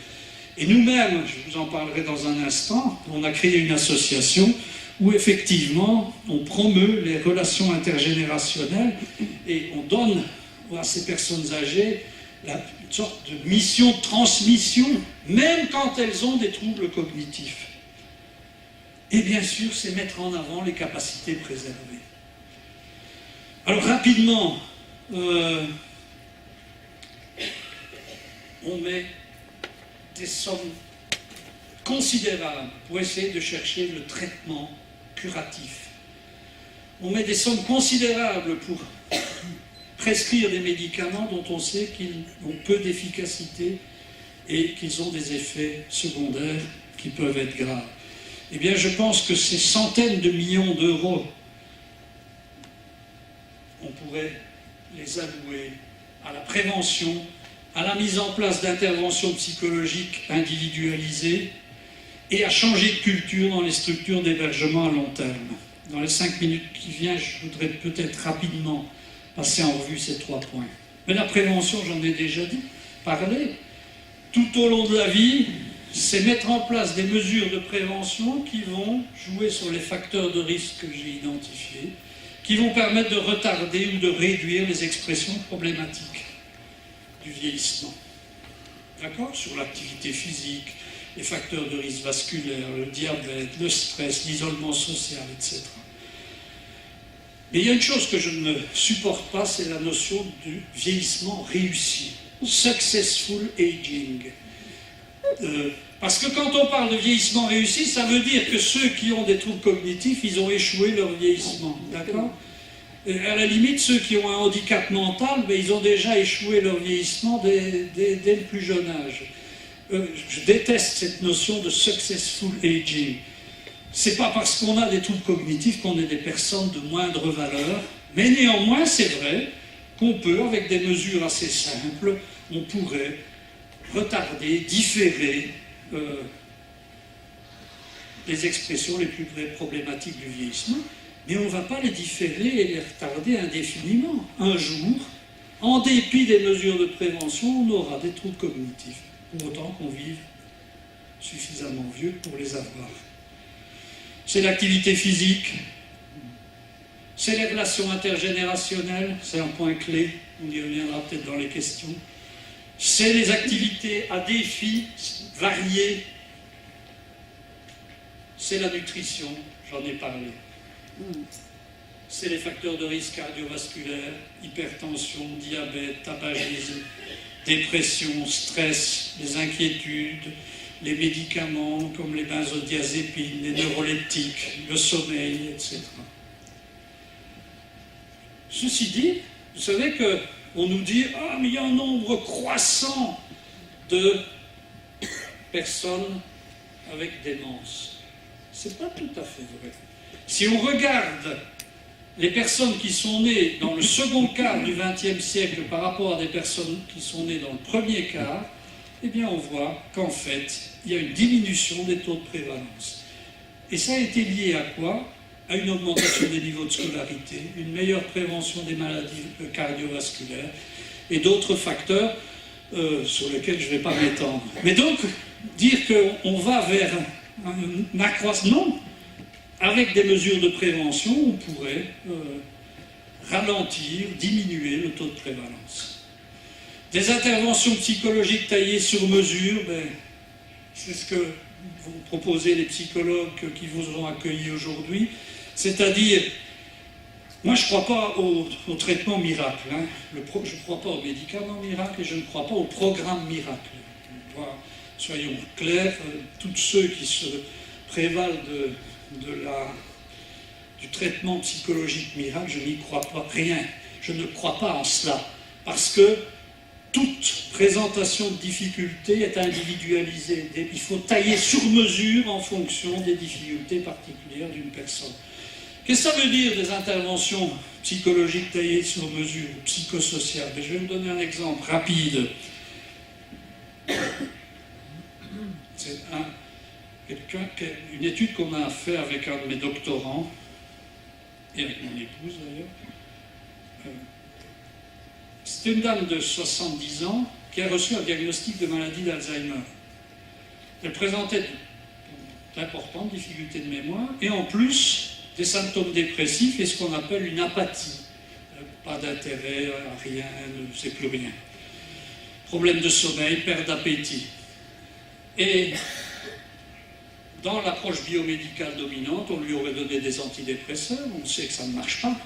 Et nous-mêmes, je vous en parlerai dans un instant, on a créé une association où effectivement on promeut les relations intergénérationnelles et on donne à ces personnes âgées une sorte de mission de transmission, même quand elles ont des troubles cognitifs. Et bien sûr, c'est mettre en avant les capacités préservées. Alors rapidement, on met des sommes considérables pour essayer de chercher le traitement curatif. On met des sommes considérables pour prescrire des médicaments dont on sait qu'ils ont peu d'efficacité et qu'ils ont des effets secondaires qui peuvent être graves. Eh bien, je pense que ces centaines de millions d'euros, on pourrait les allouer à la prévention, à la mise en place d'interventions psychologiques individualisées et à changer de culture dans les structures d'hébergement à long terme. Dans les 5 minutes qui viennent, je voudrais peut-être rapidement passer en revue ces 3 points. Mais la prévention, j'en ai déjà parlé, tout au long de la vie, c'est mettre en place des mesures de prévention qui vont jouer sur les facteurs de risque que j'ai identifiés, qui vont permettre de retarder ou de réduire les expressions problématiques du vieillissement. D'accord? Sur l'activité physique, les facteurs de risque vasculaire, le diabète, le stress, l'isolement social, etc. Mais il y a une chose que je ne supporte pas, c'est la notion du vieillissement réussi. Successful aging. Parce que quand on parle de vieillissement réussi, ça veut dire que ceux qui ont des troubles cognitifs, ils ont échoué leur vieillissement. D'accord? À la limite, ceux qui ont un handicap mental, ben, ils ont déjà échoué leur vieillissement dès le plus jeune âge. Je déteste cette notion de successful aging. c'est pas parce qu'on a des troubles cognitifs qu'on est des personnes de moindre valeur, mais néanmoins, c'est vrai qu'on peut, avec des mesures assez simples, on pourrait retarder, différer les expressions les plus problématiques du vieillissement, mais on ne va pas les différer et les retarder indéfiniment. Un jour, en dépit des mesures de prévention, on aura des troubles cognitifs, pour autant qu'on vive suffisamment vieux pour les avoir. C'est l'activité physique, c'est les relations intergénérationnelles, c'est un point clé, on y reviendra peut-être dans les questions. C'est les activités à défis variés, c'est la nutrition, j'en ai parlé. C'est les facteurs de risque cardiovasculaire, hypertension, diabète, tabagisme, dépression, stress, les inquiétudes, les médicaments comme les benzodiazépines, les neuroleptiques, le sommeil, etc. Ceci dit, vous savez qu'on nous dit « Ah, mais il y a un nombre croissant de personnes avec démence ». Ce n'est pas tout à fait vrai. Si on regarde les personnes qui sont nées dans le second quart du XXe siècle par rapport à des personnes qui sont nées dans le premier quart, eh bien on voit qu'en fait, il y a une diminution des taux de prévalence. Et ça a été lié à quoi? À une augmentation des niveaux de scolarité, une meilleure prévention des maladies cardiovasculaires et d'autres facteurs sur lesquels je ne vais pas m'étendre. Mais donc, dire qu'on va vers un accroissement, avec des mesures de prévention, on pourrait ralentir, diminuer le taux de prévalence. Des interventions psychologiques taillées sur mesure, c'est ce que vont proposer les psychologues qui vous ont accueillis aujourd'hui. C'est-à-dire, moi je ne crois pas au traitement miracle, hein. Je ne crois pas aux médicaments miracles et je ne crois pas au programme miracle. Soyons clairs, tous ceux qui se prévalent du traitement psychologique miracle, je n'y crois pas rien. Je ne crois pas en cela. Parce que toute présentation de difficulté est individualisée. Il faut tailler sur mesure en fonction des difficultés particulières d'une personne. Qu'est-ce que ça veut dire des interventions psychologiques taillées sur mesure, psychosociales? Je vais vous donner un exemple rapide. C'est une étude qu'on a fait avec un de mes doctorants, et avec mon épouse d'ailleurs. C'était une dame de 70 ans qui a reçu un diagnostic de maladie d'Alzheimer. Elle présentait d'importantes difficultés de mémoire, et en plus des symptômes dépressifs et ce qu'on appelle une apathie. Pas d'intérêt à rien, ne sait plus rien. Problème de sommeil, perte d'appétit. Et dans l'approche biomédicale dominante, on lui aurait donné des antidépresseurs, on sait que ça ne marche pas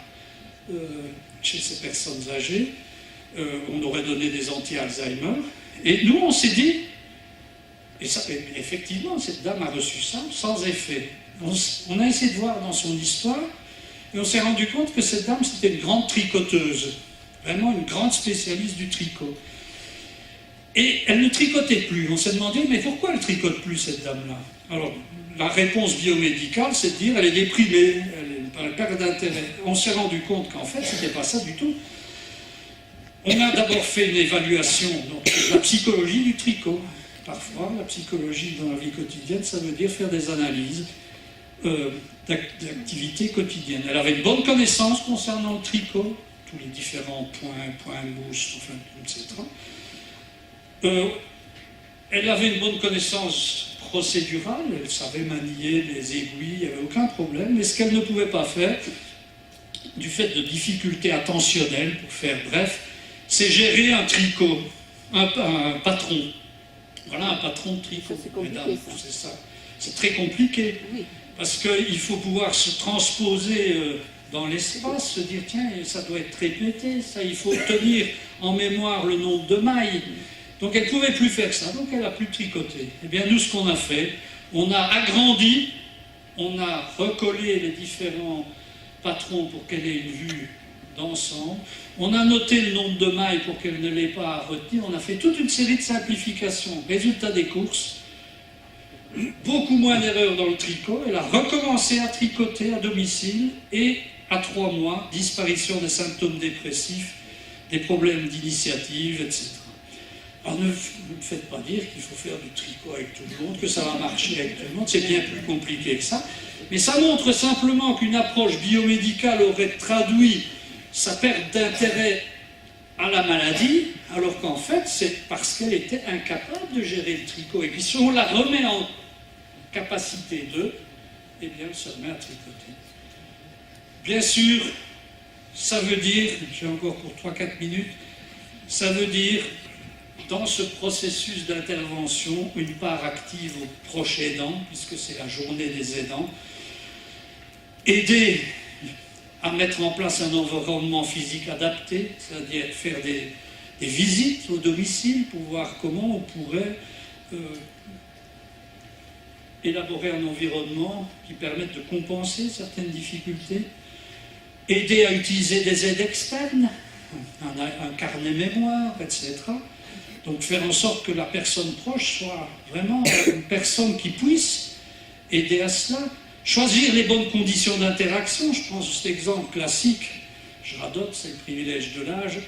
chez ces personnes âgées, on aurait donné des anti-Alzheimer, et nous on s'est dit, et effectivement cette dame a reçu ça sans effet. On a essayé de voir dans son histoire, et on s'est rendu compte que cette dame c'était une grande tricoteuse, vraiment une grande spécialiste du tricot. Et elle ne tricotait plus. On s'est demandé, mais pourquoi elle ne tricote plus, cette dame-là? Alors, la réponse biomédicale, c'est de dire, elle est déprimée, elle perd d'intérêt. On s'est rendu compte qu'en fait, ce n'était pas ça du tout. On a d'abord fait une évaluation donc, de la psychologie du tricot. Parfois, la psychologie dans la vie quotidienne, ça veut dire faire des analyses d'activités quotidiennes. Elle avait une bonne connaissance concernant le tricot, tous les différents points, mousses, enfin, etc. Elle avait une bonne connaissance procédurale, elle savait manier les aiguilles, il n'y avait aucun problème, mais ce qu'elle ne pouvait pas faire, du fait de difficultés attentionnelles, pour faire bref, c'est gérer un tricot, un patron. Voilà un patron de tricot, mesdames, c'est ça. C'est très compliqué, oui. Parce qu'il faut pouvoir se transposer dans l'espace, se dire tiens, ça doit être répété, ça, il faut tenir en mémoire le nombre de mailles. Donc elle ne pouvait plus faire ça, donc elle n'a plus tricoté. Eh bien nous, ce qu'on a fait, on a agrandi, on a recollé les différents patrons pour qu'elle ait une vue d'ensemble, on a noté le nombre de mailles pour qu'elle ne l'ait pas à retenir, on a fait toute une série de simplifications. Résultat des courses, beaucoup moins d'erreurs dans le tricot, elle a recommencé à tricoter à domicile et à 3 mois, disparition des symptômes dépressifs, des problèmes d'initiative, etc. Alors ne me faites pas dire qu'il faut faire du tricot avec tout le monde, que ça va marcher avec tout le monde, c'est bien plus compliqué que ça. Mais ça montre simplement qu'une approche biomédicale aurait traduit sa perte d'intérêt à la maladie, alors qu'en fait, c'est parce qu'elle était incapable de gérer le tricot. Et puis si on la remet en capacité de, eh bien, elle se remet à tricoter. Bien sûr, ça veut dire, j'ai encore pour 3-4 minutes, ça veut dire, dans ce processus d'intervention, une part active aux proches aidants, puisque c'est la journée des aidants, aider à mettre en place un environnement physique adapté, c'est-à-dire faire des visites au domicile pour voir comment on pourrait élaborer un environnement qui permette de compenser certaines difficultés, aider à utiliser des aides externes, un carnet mémoire, etc. Donc faire en sorte que la personne proche soit vraiment une personne qui puisse aider à cela. Choisir les bonnes conditions d'interaction, je prends cet exemple classique, je radote, c'est le privilège de l'âge.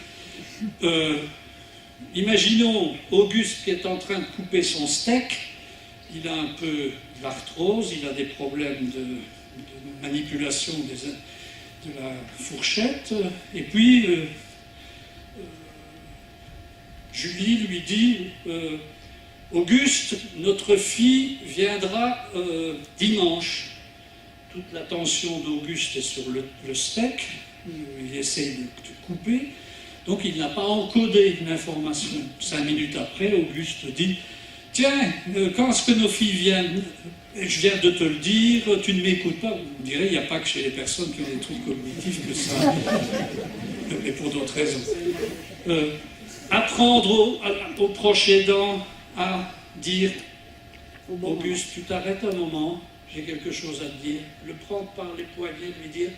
Imaginons Auguste qui est en train de couper son steak, il a un peu de l'arthrose, il a des problèmes de manipulation de la fourchette, et puis Julie lui dit Auguste, notre fille viendra dimanche. Toute l'attention d'Auguste est sur le steak, il essaye de couper, donc il n'a pas encodé l'information. 5 minutes après, Auguste dit tiens, quand est-ce que nos filles viennent? Je viens de te le dire, tu ne m'écoutes pas. Vous me direz, il n'y a pas que chez les personnes qui ont des troubles cognitifs que ça, mais pour d'autres raisons. Apprendre aux proches aidants à dire Auguste, tu t'arrêtes un moment, j'ai quelque chose à te dire. Le prendre par les poignets, lui dire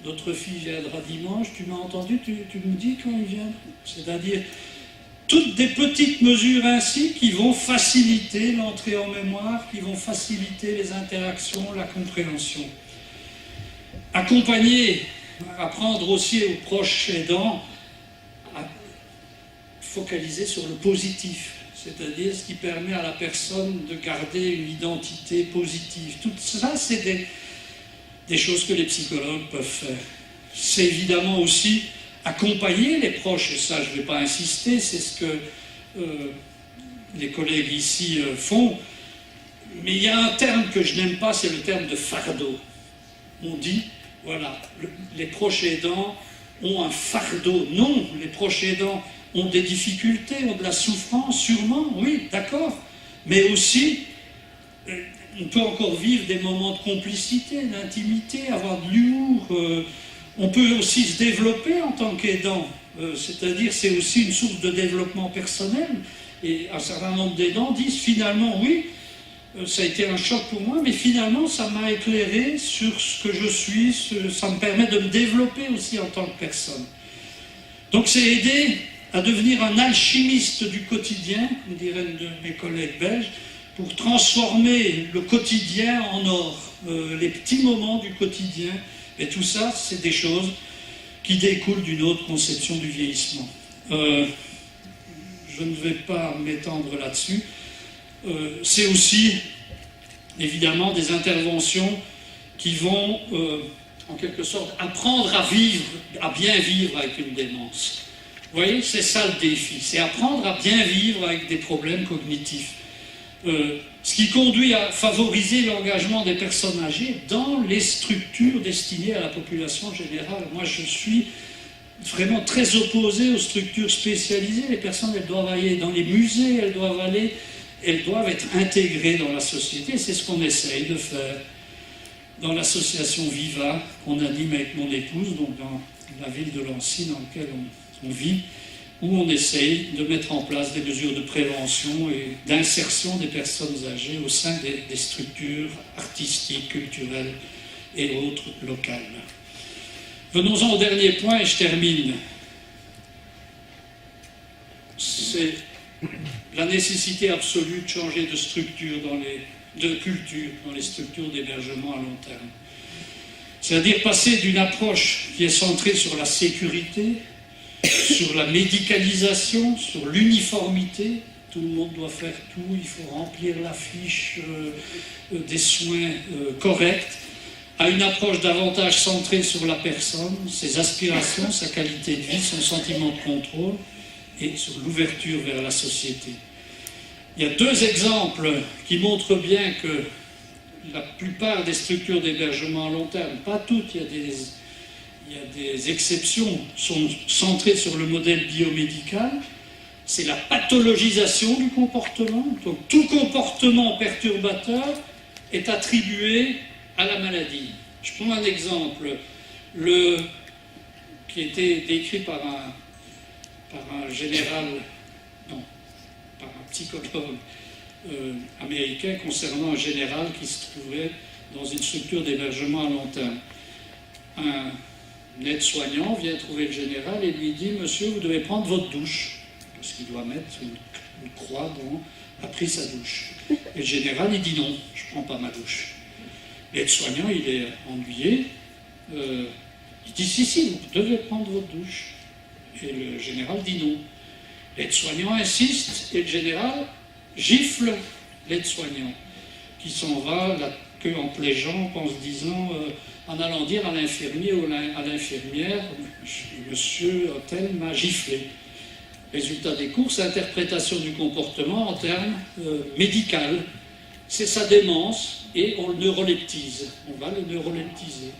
notre fille viendra dimanche, tu m'as entendu, tu me dis quand il vient. C'est-à-dire toutes des petites mesures ainsi qui vont faciliter l'entrée en mémoire, qui vont faciliter les interactions, la compréhension. Accompagner, apprendre aussi aux proches aidants à focaliser sur le positif, c'est-à-dire ce qui permet à la personne de garder une identité positive. Tout ça, c'est des choses que les psychologues peuvent faire. C'est évidemment aussi accompagner les proches, et ça je ne vais pas insister, c'est ce que les collègues ici font, mais il y a un terme que je n'aime pas, c'est le terme de fardeau. On dit, voilà, les proches aidants ont un fardeau. Non, les proches aidants ont des difficultés, ont de la souffrance, sûrement, oui, d'accord, mais aussi, on peut encore vivre des moments de complicité, d'intimité, avoir de l'humour. On peut aussi se développer en tant qu'aidant, c'est-à-dire c'est aussi une source de développement personnel. Et un certain nombre d'aidants disent finalement, oui, ça a été un choc pour moi, mais finalement ça m'a éclairé sur ce que je suis, ça me permet de me développer aussi en tant que personne. Donc c'est aider à devenir un alchimiste du quotidien, comme dirait un de mes collègues belges, pour transformer le quotidien en or, les petits moments du quotidien. Et tout ça, c'est des choses qui découlent d'une autre conception du vieillissement. Je ne vais pas m'étendre là-dessus. C'est aussi, évidemment, des interventions qui vont, en quelque sorte, apprendre à vivre, à bien vivre avec une démence. Vous voyez, c'est ça le défi, c'est apprendre à bien vivre avec des problèmes cognitifs. Ce qui conduit à favoriser l'engagement des personnes âgées dans les structures destinées à la population générale. Moi, je suis vraiment très opposé aux structures spécialisées. Les personnes, elles doivent aller dans les musées, elles doivent être intégrées dans la société. C'est ce qu'on essaye de faire dans l'association Viva, qu'on anime avec mon épouse, donc dans la ville de Lancy, dans laquelle on vit, où on essaye de mettre en place des mesures de prévention et d'insertion des personnes âgées au sein des structures artistiques, culturelles et autres locales. Venons-en au dernier point et je termine. C'est la nécessité absolue de changer de structure dans les de culture dans les structures d'hébergement à long terme. C'est-à-dire passer d'une approche qui est centrée sur la sécurité, sur la médicalisation, sur l'uniformité. Tout le monde doit faire tout, il faut remplir la fiche des soins corrects, à une approche davantage centrée sur la personne, ses aspirations, sa qualité de vie, son sentiment de contrôle et sur l'ouverture vers la société. Il y a deux exemples qui montrent bien que la plupart des structures d'hébergement à long terme, pas toutes, il y a des exceptions, sont centrées sur le modèle biomédical. C'est la pathologisation du comportement. Donc tout comportement perturbateur est attribué à la maladie. Je prends un exemple qui a été décrit par un général, non, par un psychologue américain concernant un général qui se trouvait dans une structure d'hébergement à long terme. Un aide-soignant vient trouver le général et lui dit « Monsieur, vous devez prendre votre douche ». Parce qu'il doit mettre une croix dont a pris sa douche. Et le général, il dit non, je ne prends pas ma douche. L'aide-soignant, il est ennuyé. Il dit si, vous devez prendre votre douche. Et le général dit non. L'aide-soignant insiste et le général gifle l'aide-soignant qui s'en va, la queue en plégeant, en se disant, en allant dire à l'infirmier ou à l'infirmière, monsieur tel m'a giflé. Résultat des courses, interprétation du comportement en termes médical. C'est sa démence et on le neuroleptise. On va le neuroleptiser.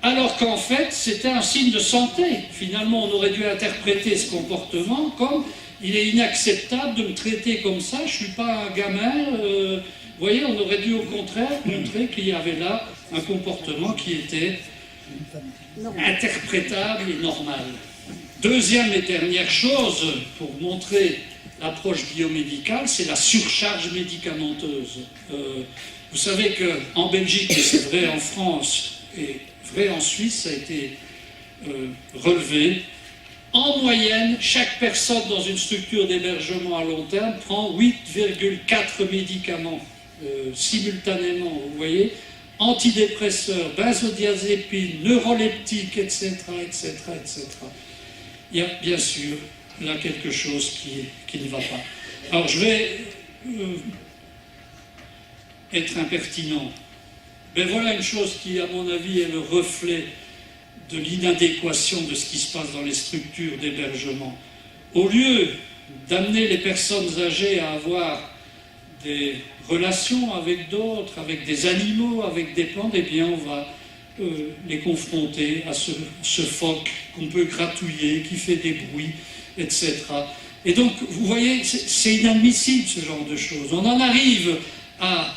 Alors qu'en fait, c'était un signe de santé. Finalement, on aurait dû interpréter ce comportement comme il est inacceptable de me traiter comme ça, je ne suis pas un gamin. Vous voyez, on aurait dû au contraire montrer qu'il y avait là un comportement qui était interprétable et normal. Deuxième et dernière chose, pour montrer l'approche biomédicale, c'est la surcharge médicamenteuse. Vous savez qu'en Belgique, et c'est vrai en France, et vrai en Suisse, ça a été relevé, en moyenne, chaque personne dans une structure d'hébergement à long terme prend 8,4 médicaments simultanément, vous voyez, antidépresseurs, benzodiazépines, neuroleptiques, etc., etc., etc. Il y a bien sûr là quelque chose qui ne va pas. Alors je vais être impertinent. Mais voilà une chose qui, à mon avis, est le reflet de l'inadéquation de ce qui se passe dans les structures d'hébergement. Au lieu d'amener les personnes âgées à avoir des relations avec d'autres, avec des animaux, avec des plantes, eh bien on va les confronter à ce phoque qu'on peut gratouiller, qui fait des bruits, etc. Et donc, vous voyez, c'est inadmissible ce genre de choses. On en arrive à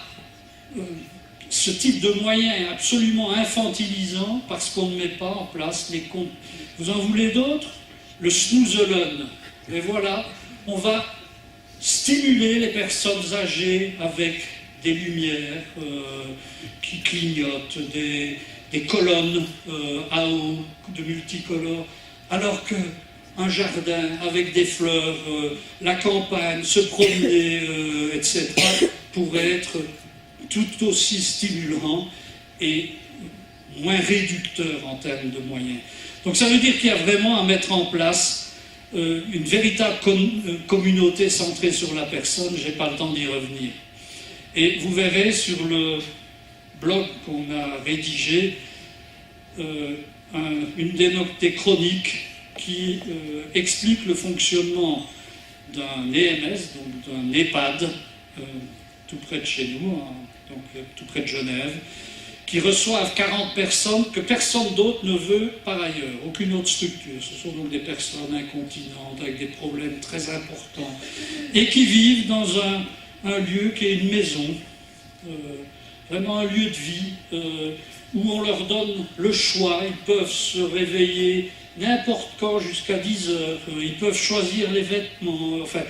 ce type de moyens absolument infantilisant parce qu'on ne met pas en place les comptes. Vous en voulez d'autres? Le snoozelen. Et voilà, on va stimuler les personnes âgées avec des lumières qui clignotent, des colonnes à eau de multicolores, alors qu'un jardin avec des fleurs, la campagne, se promener, etc., pourrait être tout aussi stimulant et moins réducteur en termes de moyens. Donc ça veut dire qu'il y a vraiment à mettre en place une véritable communauté centrée sur la personne. Je n'ai pas le temps d'y revenir. Et vous verrez sur le blog qu'on a rédigé des chroniques qui expliquent le fonctionnement d'un EMS, donc d'un EHPAD, tout près de chez nous, donc tout près de Genève, qui reçoivent 40 personnes que personne d'autre ne veut par ailleurs, aucune autre structure. Ce sont donc des personnes incontinentes, avec des problèmes très importants, et qui vivent dans un lieu qui est une maison, vraiment un lieu de vie, où on leur donne le choix. Ils peuvent se réveiller n'importe quand jusqu'à 10 heures, ils peuvent choisir les vêtements, enfin,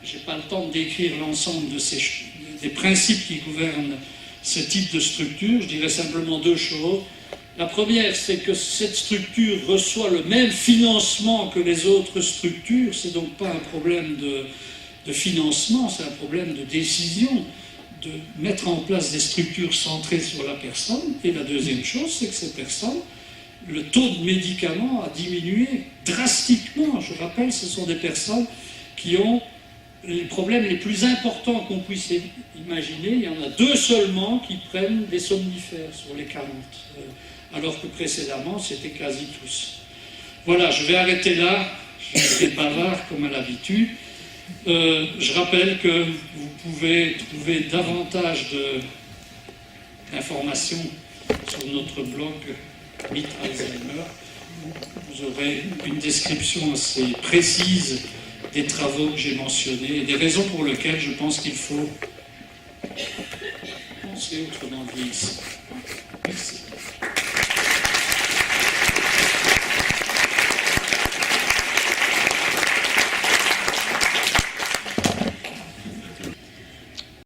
je n'ai pas le temps de décrire l'ensemble des principes qui gouvernent ce type de structure. Je dirais simplement deux choses. La première, c'est que cette structure reçoit le même financement que les autres structures. C'est donc pas un problème de financement, c'est un problème de décision de mettre en place des structures centrées sur la personne. Et la deuxième chose, c'est que ces personnes, le taux de médicaments a diminué drastiquement. Je rappelle, ce sont des personnes qui ont les problèmes les plus importants qu'on puisse imaginer. Il y en a 2 seulement qui prennent des somnifères sur les 40, alors que précédemment, c'était quasi tous. Voilà, je vais arrêter là. Je suis bavard comme à l'habitude. Je rappelle que vous pouvez trouver davantage d'informations sur notre blog Mythe Alzheimer. Vous aurez une description assez précise des travaux que j'ai mentionnés et des raisons pour lesquelles je pense qu'il faut penser autrement dit ici.